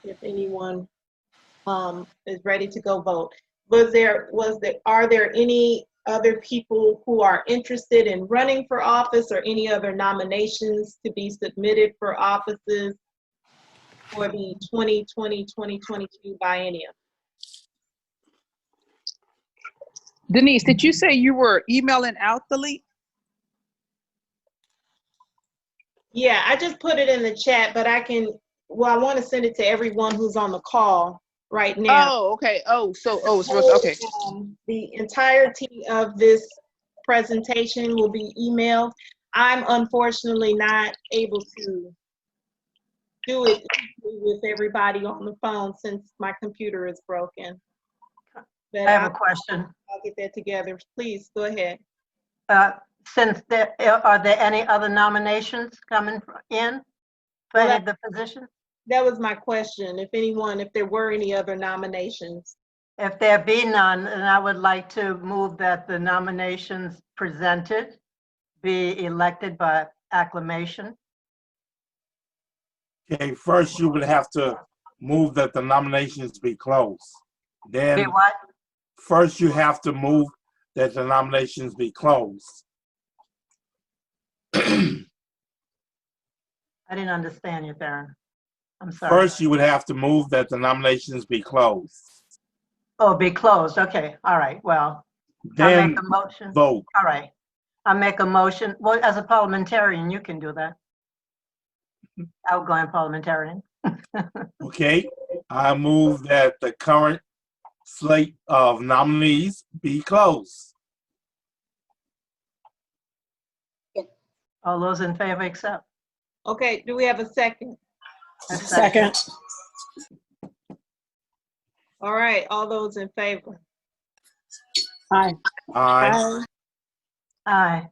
if anyone is ready to go vote. Are there any other people who are interested in running for office or any other nominations to be submitted for offices for the 2020-2022 biennium? Denise, did you say you were emailing out the link? Yeah, I just put it in the chat, but I want to send it to everyone who's on the call right now. Oh, okay. Oh, so, oh, it's supposed, okay. The entirety of this presentation will be emailed. I'm unfortunately not able to do it with everybody on the phone since my computer is broken. But I have a question. I'll get that together. Please, go ahead. Since are there any other nominations coming in for any of the positions? That was my question. If there were any other nominations. If there be none, then I would like to move that the nominations presented be elected by acclamation. Okay, first you would have to move that the nominations be closed. Be Then what? first you have to move that the nominations be closed. I didn't understand you, Darren. I'm sorry. First you would have to move that the nominations be closed. Oh, be closed. Okay. All right. Well, I Then make a motion. vote. All right. I make a motion. Well, as a parliamentarian, you can do that. Outgoing parliamentarian. Okay, I move that the current slate of nominees be closed. All those in favor accept. Okay, do we have a second? Second. All right, all those in favor? Aye. Aye. Aye.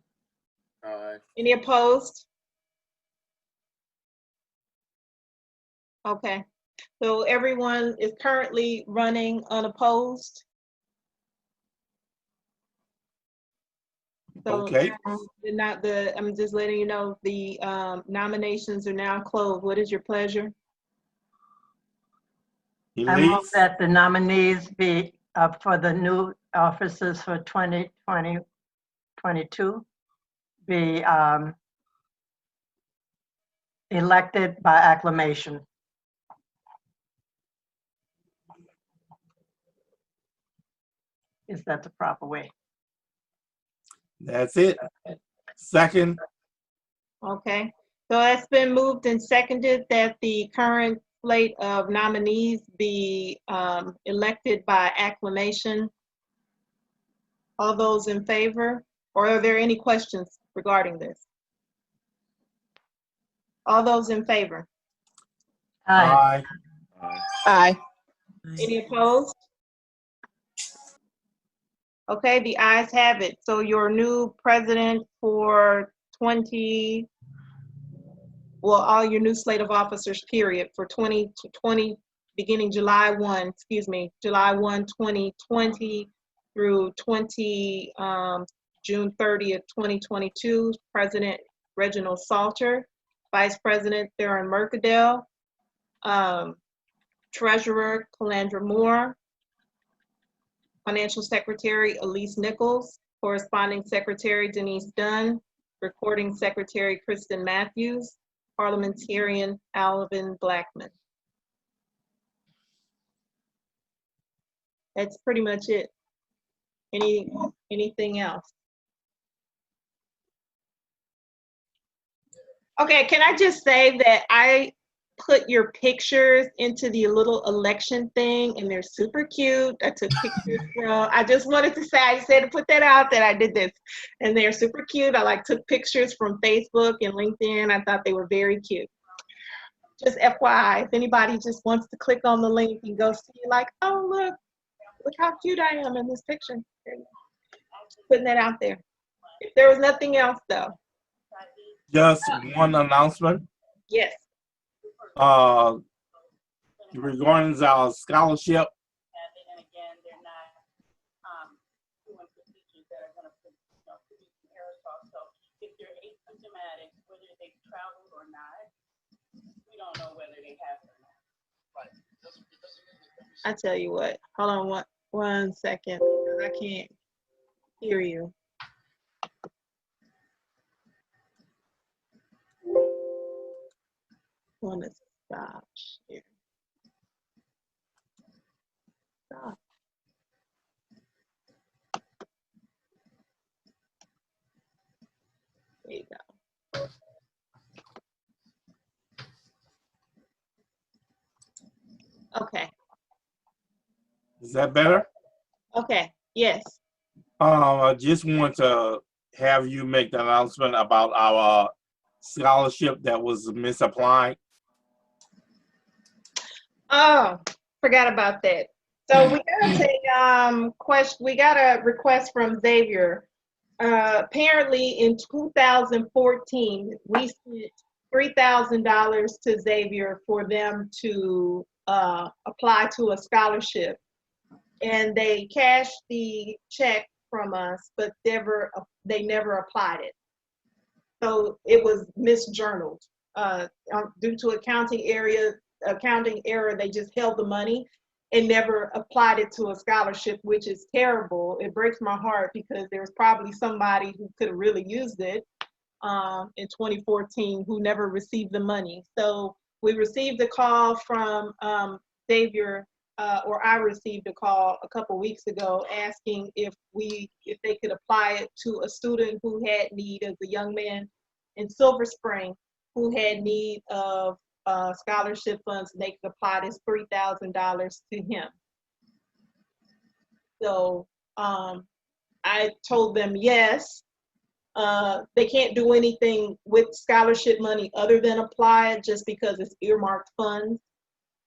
Any opposed? Okay, so everyone is currently running unopposed. So Okay. I'm just letting you know the nominations are now closed. What is your pleasure? I move Elise, that the nominees be up for the new offices for 2022 be elected by acclamation. Is that the proper way? that's it. Second, Okay, so it's been moved and seconded that the current slate of nominees be elected by acclamation. All those in favor? Or are there any questions regarding this? All those in favor? Aye. aye. Aye. Any opposed? Okay, the ayes have it. So your new president for all your new slate of officers, period, for 2020, beginning July 1, July 1, 2020 through June 30th, 2022, President Reginald Salter, Vice President Theron Mercadale, Treasurer Calandra Moore, Financial Secretary Elise Nichols, Corresponding Secretary Denise Dunn, Recording Secretary Kristen Matthews, Parliamentarian Alvin Blackman. That's pretty much it. Anything else? Okay, can I just say that I put your pictures into the little election thing and they're super cute. I took pictures from, I just wanted to say, I said to put that out that I did this and they're super cute. I took pictures from Facebook and LinkedIn. I thought they were very cute. Just FYI, if anybody just wants to click on the link and go see oh, look how cute I am in this picture. Putting that out there. If there was nothing else though. Just one announcement. Yes. Regarding our scholarship. And again, they're not doing procedures that are going to produce an aerosol. So if they're asymptomatic, whether they traveled or not, we don't know whether they have it or not. I tell you what, hold on one second, because I can't hear you. I want to stop here. Stop. There you go. Okay, Is that better? okay, yes. I just want to have you make the announcement about our scholarship that was misapplied. Oh, forgot about that. So we got we got a request from Xavier. Apparently in 2014, we sent $3,000 to Xavier for them to apply to a scholarship. And they cashed the check from us, but they never applied it. So it was misjournaled. Due to accounting error, they just held the money and never applied it to a scholarship, which is terrible. It breaks my heart because there was probably somebody who could have really used it in 2014 who never received the money. So we received a call from Xavier, or I received a call a couple weeks ago asking if they could apply it to a student who had need, as a young man in Silver Spring who had need of scholarship funds, and they could apply this $3,000 to him. So I told them yes. They can't do anything with scholarship money other than apply it, just because it's earmarked funds.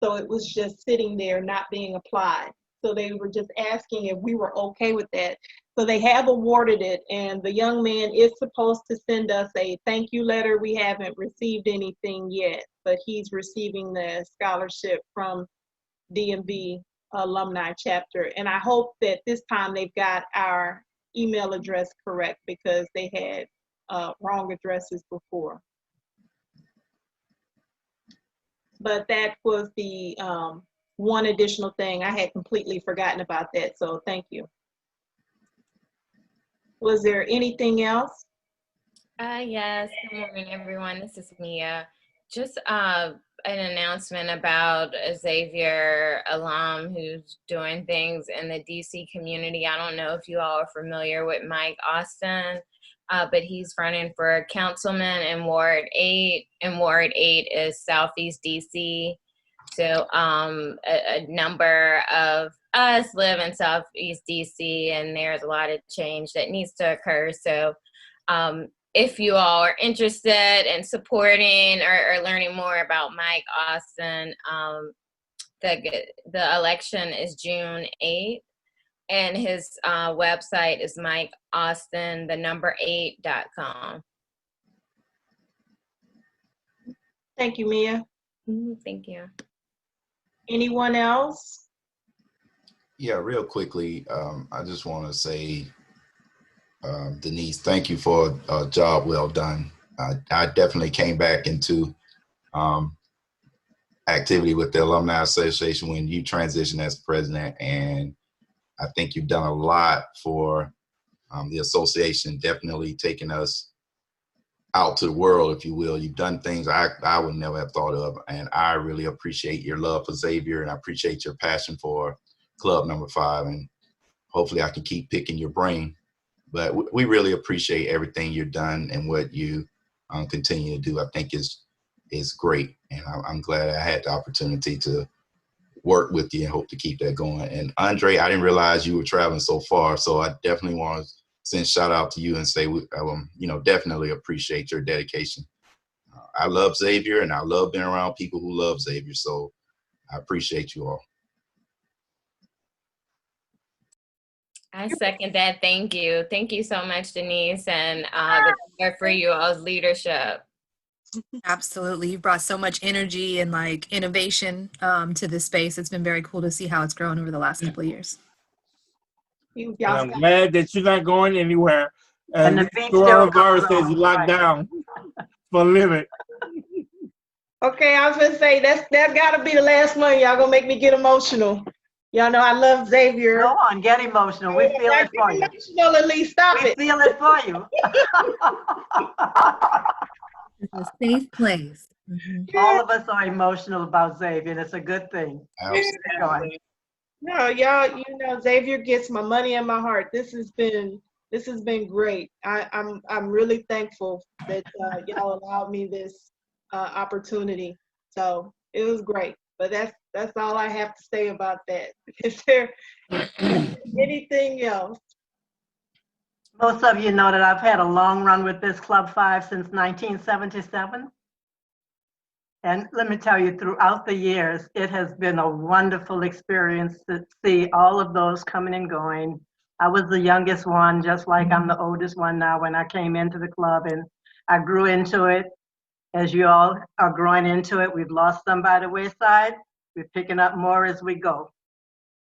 So it was just sitting there not being applied. So they were just asking if we were okay with that. So they have awarded it, and the young man is supposed to send us a thank you letter. We haven't received anything yet, but he's receiving the scholarship from DMV Alumni Chapter. And I hope that this time they've got our email address correct, because they had wrong addresses before. But that was the one additional thing. I had completely forgotten about that, so thank you. Was there anything else? Yes, good morning, everyone. This is Mia. Just an announcement about a Xavier alum who's doing things in the DC community. I don't know if you all are familiar with Mike Austin, but he's running for councilman in Ward 8, and Ward 8 is Southeast DC. So a number of us live in Southeast DC, and there's a lot of change that needs to occur. So if you all are interested in supporting or learning more about Mike Austin, the election is June 8th, and his website is mikeaustin8.com. Thank you, Mia. Thank you. Anyone else? Yeah, real quickly, I just want to say, Denise, thank you for a job well done. I definitely came back into activity with the Alumni Association when you transitioned as president, and I think you've done a lot for the association, definitely taking us out to the world, if you will. You've done things I would never have thought of, and I really appreciate your love for Xavier, and I appreciate your passion for Club Number 5, and hopefully I can keep picking your brain. But we really appreciate everything you've done and what you continue to do. I think is great, and I'm glad I had the opportunity to work with you and hope to keep that going. And Andre, I didn't realize you were traveling so far, so I definitely want to send shout out to you and say, definitely appreciate your dedication. I love Xavier, and I love being around people who love Xavier, so I appreciate you all. I second that. Thank you. Thank you so much, Denise, and for you all's leadership. Absolutely. You brought so much energy and like innovation to this space. It's been very cool to see how it's grown over the last couple of years. And I'm glad that you're not going anywhere. And And the beat coronavirus still says you locked down for a limit. Okay, I was gonna say that's gotta be the last one. Y'all gonna make me get emotional. Y'all know I love Xavier. Go on, get emotional. We feel it for you. Emotional, at least stop it. We feel it for you. It's a safe place. All of us are emotional about Xavier, and it's a good thing. Absolutely. No, y'all, Xavier gets my money and my heart. This has been great. I'm really thankful that y'all allowed me this opportunity. So it was great. But that's all I have to say about that. Is there anything else? Most of you know that I've had a long run with this Club 5 since 1977. And let me tell you, throughout the years, it has been a wonderful experience to see all of those coming and going. I was the youngest one, just like I'm the oldest one now when I came into the club, and I grew into it. As you all are growing into it, we've lost some by the wayside. We're picking up more as we go.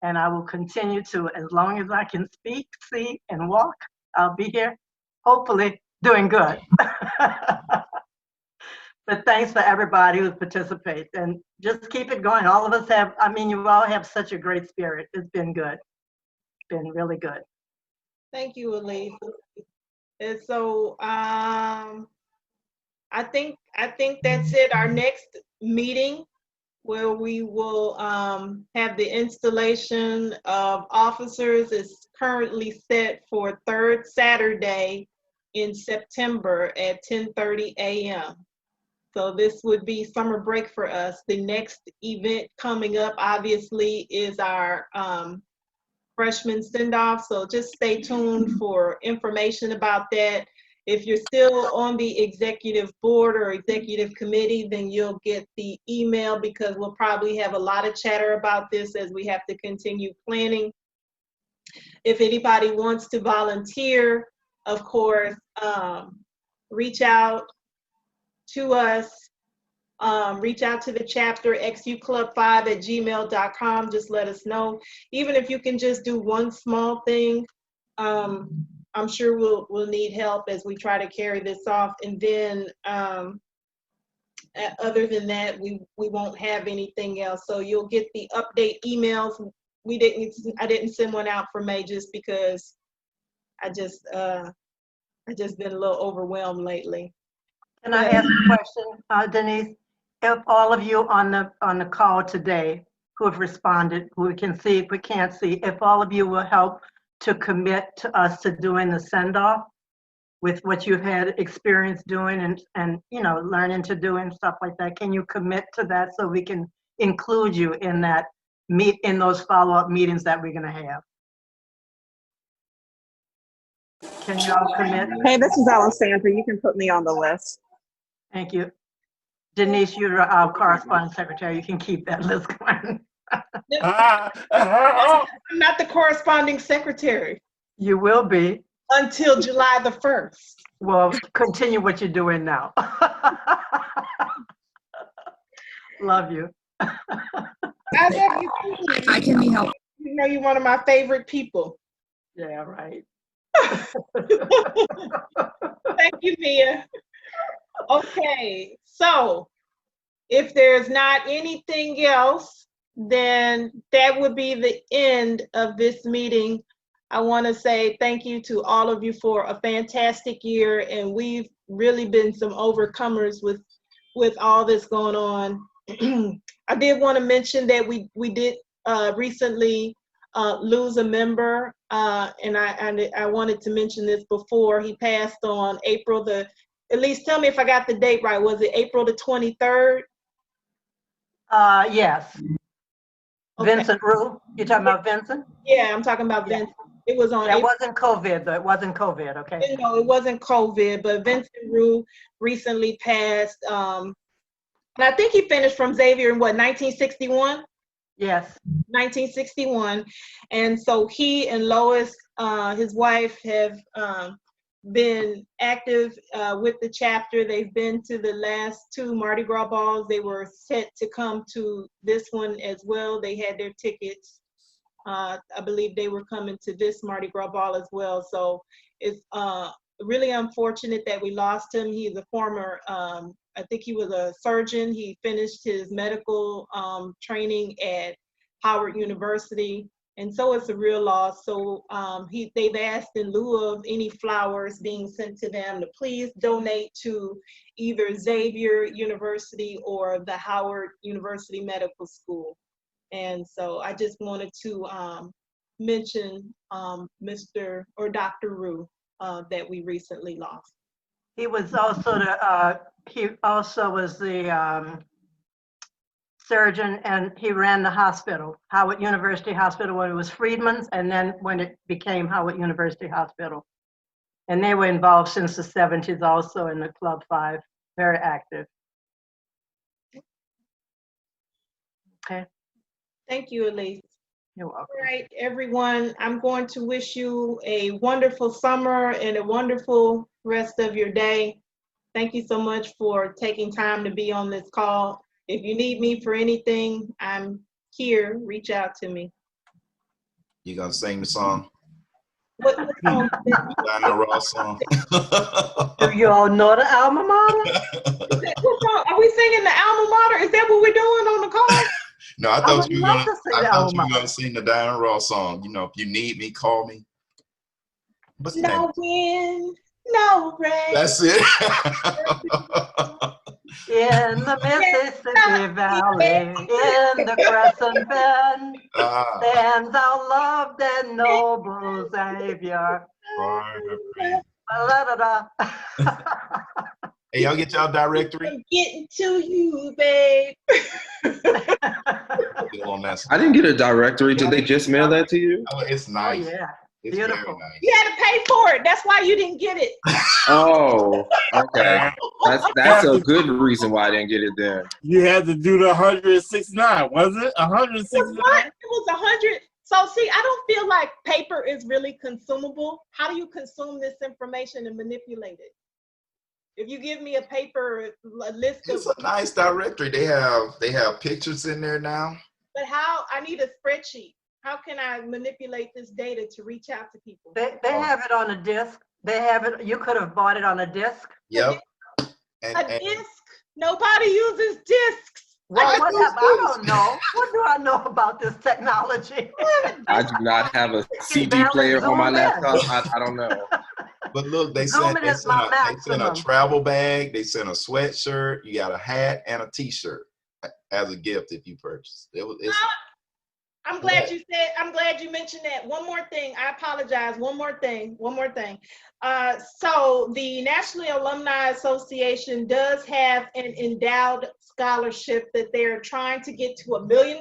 And I will continue to, as long as I can speak, see, and walk, I'll be here, hopefully doing good. But thanks for everybody who participates, and just keep it going. All of us have, I mean, you all have such a great spirit. It's been good. Been really good. Thank you, Elise. And so I think that's it. Our next meeting, where we will have the installation of officers, is currently set for third Saturday in September at 10:30 a.m. So this would be summer break for us. The next event coming up, obviously, is our freshman send-off. So just stay tuned for information about that. If you're still on the executive board or executive committee, then you'll get the email, because we'll probably have a lot of chatter about this as we have to continue planning. If anybody wants to volunteer, of course, reach out to us, reach out to the chapter, xuclub5@gmail.com. Just let us know. Even if you can just do one small thing, I'm sure we'll need help as we try to carry this off. And then other than that, we won't have anything else. So you'll get the update emails. I didn't send one out for May just because I just been a little overwhelmed lately. Can I ask a question, Denise? If all of you on the call today who have responded, who we can see, we can't see, if all of you will help to commit to us to doing the send-off with what you've had experience doing and learning to do and stuff like that, can you commit to that so we can include you in that in those follow-up meetings that we're going to have? Can you all commit? Hey, this is Alessandra. You can put me on the list. Thank you. Denise, you're our corresponding secretary. You can keep that list going. I'm not the corresponding secretary. You will be. Until July the 1st. Well, continue what you're doing now. Love you. I love you too. I can be helpful. You know, you're one of my favorite people. Yeah, right. Thank you, Mia. Okay, so if there's not anything else, then that would be the end of this meeting. I want to say thank you to all of you for a fantastic year, and we've really been some overcomers with all this going on. I did want to mention that we did recently lose a member, and I wanted to mention this before. He passed on April the, at least tell me if I got the date right. Was it April the 23rd? Yes. Okay. Vincent Rue. You talking about Vincent? Yeah, I'm talking about Vincent. It was on. It wasn't COVID, though. It wasn't COVID. Okay. No, it wasn't COVID, but Vincent Rue recently passed. And I think he finished from Xavier in what, 1961? Yes. 1961. And so he and Lois, his wife, have been active with the chapter. They've been to the last two Mardi Gras balls. They were set to come to this one as well. They had their tickets. I believe they were coming to this Mardi Gras ball as well. So it's really unfortunate that we lost him. He's a former, I think he was a surgeon. He finished his medical training at Howard University. And so it's a real loss. So they've asked, in lieu of any flowers being sent to them, to please donate to either Xavier University or the Howard University Medical School. And so I just wanted to mention Mr. or Dr. Rue that we recently lost. He was also he also was the surgeon, and he ran the hospital, Howard University Hospital, when it was Friedman's, and then when it became Howard University Hospital. And they were involved since the 70s also in the Club 5, very active. Okay. Thank you, Elise. You're welcome. All right, everyone, I'm going to wish you a wonderful summer and a wonderful rest of your day. Thank you so much for taking time to be on this call. If you need me for anything, I'm here. Reach out to me. You gonna sing the song? What song? Diana Ross song. Do you all know the alma mater? What song? Are we singing the alma mater? Is that what we're doing on the call? No, I thought you were love gonna. to sing I the thought alma you were mater. gonna sing the Diana Ross song. You know, if you need me, call me. What's the name? No wind, no rain. That's it. In the Mississippi Valley, in the Crescent Bend, stands our loved and noble Savior. La-da-da. Hey, y'all get y'all directory? I'm getting to you, babe. I didn't get a directory. Did they just mail that to you? Oh, it's Oh, nice. yeah. It's Beautiful. very nice. You had to pay for it. That's why you didn't get it. Oh, okay. That's a good reason why I didn't get it then. You had to do the 169, was it? 169? It was 100. So see, I don't feel like paper is really consumable. How do you consume this information and manipulate it? If you give me a paper, a list It's of, a nice directory. They have pictures in there now. but how, I need a spreadsheet. How can I manipulate this data to reach out to people? They have it on a disc. They have it. You could have bought it on a disc. Yep. A disc? Nobody uses discs. Well, I don't know. What do I know about this technology? I do not have a CD player on my laptop. I don't know. But look, they sent a travel bag, they sent a sweatshirt, you got a hat and a t-shirt as a gift if you purchase. I'm glad you said, I'm glad you mentioned that. One more thing, I apologize. One more thing. So the National Alumni Association does have an endowed scholarship that they're trying to get to $1 million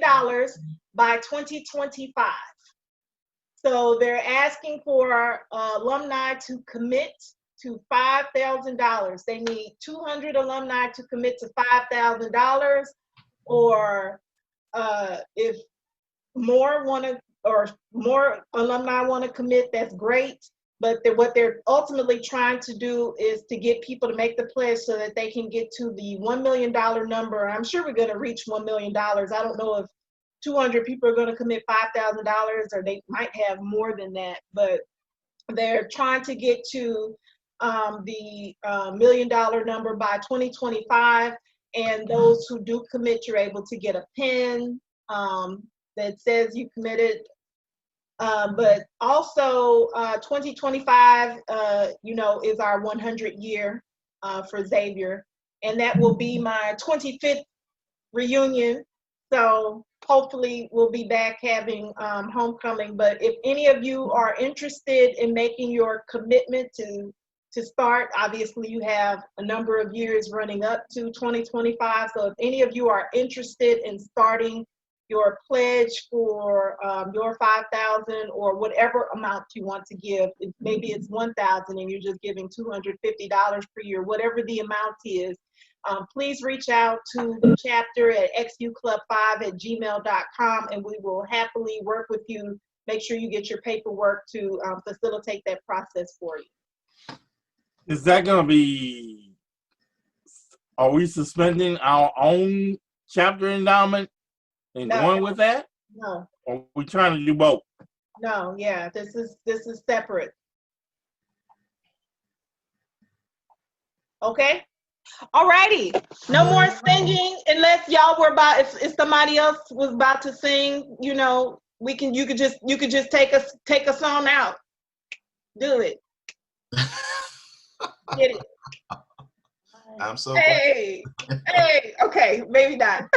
by 2025. So they're asking for alumni to commit to $5,000. They need 200 alumni to commit to $5,000, or if more alumni want to commit, that's great. But what they're ultimately trying to do is to get people to make the pledge so that they can get to the $1 million number. I'm sure we're going to reach $1 million. I don't know if 200 people are going to commit $5,000, or they might have more than that. But they're trying to get to the $1 million number by 2025. And those who do commit, you're able to get a pin that says you committed. But also 2025, is our 100 year for Xavier, and that will be my 25th reunion. So hopefully we'll be back having homecoming. But if any of you are interested in making your commitment to start, obviously you have a number of years running up to 2025. So if any of you are interested in starting your pledge for your 5,000 or whatever amount you want to give, maybe it's 1,000 and you're just giving $250 per year, whatever the amount is, please reach out to the chapter at xuclub5@gmail.com, and we will happily work with you. Make sure you get your paperwork to facilitate that process for you. Is that going to be, are we suspending our own chapter endowment and going with that? No. Or are we trying to do both? No, yeah, this is separate. Okay. All righty. No more singing unless y'all were about, if somebody else was about to sing, you could just take us on out. Do it. Get it. I'm so hey, okay, maybe not.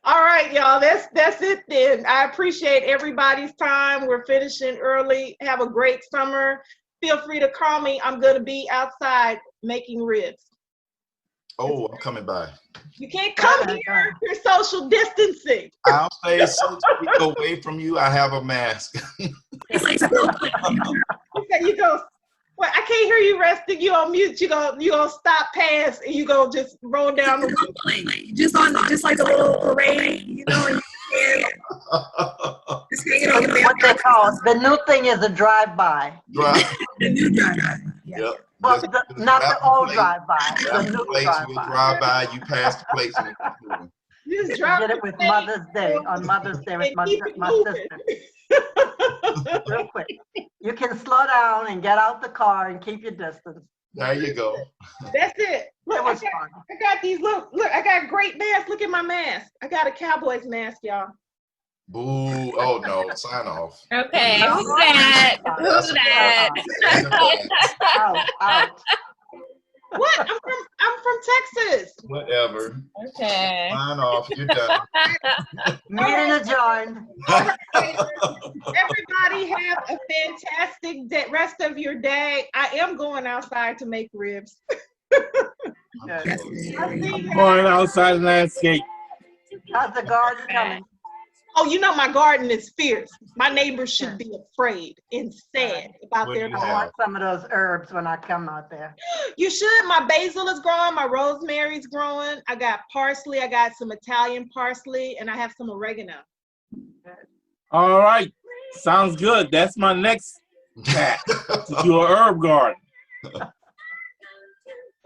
All right, y'all, that's it then. I appreciate everybody's time. We're finishing early. Have a great summer. Feel free to call me. I'm gonna be outside making ribs. Oh, I'm coming by. You can't come here. You're social distancing. I'll stay 6 feet away from you. I have a mask. You go. Well, I can't hear you resting. You on mute. You gonna stop past and you go just roll down the just like a little parade, you know. What they call the new thing is a drive-by. The new drive-by. Yeah. Yep. Well, not the old drive-by. The new We'll drive-by. drive by. You pass the place. You just I did it with Mother's Day, on Mother's Day with my sister. Real quick. You can slow down and get out the car and keep your distance. There you go. That's it. Look, It was fun. I got these, look, I got great masks. Look at my mask. I got a Cowboys mask, y'all. Boo. Oh, no. Sign off. Okay, who's that? Who's that? Out. What? I'm from Texas. Whatever. Okay. Sign off. You're done. Meeting adjourned. Everybody have a fantastic rest of your day. I am going outside to make ribs. I'm going outside the landscape. How's the garden coming? Oh, you know my garden is fierce. My neighbors should be afraid and sad about What their do you I garden. want some of those herbs when I come out there. You should. My basil is growing. My rosemary's growing. I got parsley. I got some Italian parsley, and I have some oregano. All right. Sounds good. That's my next task, to do an herb garden.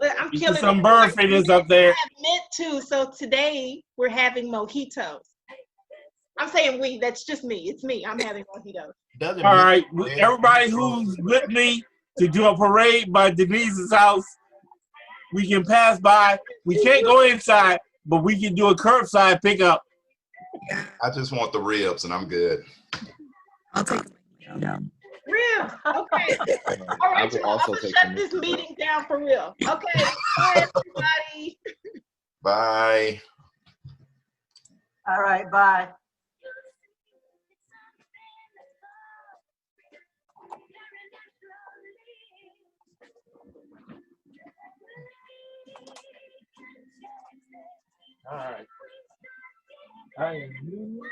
Look, I'm Get killing some it. bird feeders up there. I meant to. So today we're having mojitos. I'm saying we. That's just me. It's me. I'm having mojitos. All right. Everybody who's with me to do a parade by Denise's house, we can pass by. We can't go inside, but we can do a curbside pickup. I just want the ribs and I'm good. I'll take Ribs. Okay. All right. will Y'all, also I'm gonna take shut some this ribs. meeting down for real. Okay. Bye, everybody. Bye. All right, bye. All right. I am new.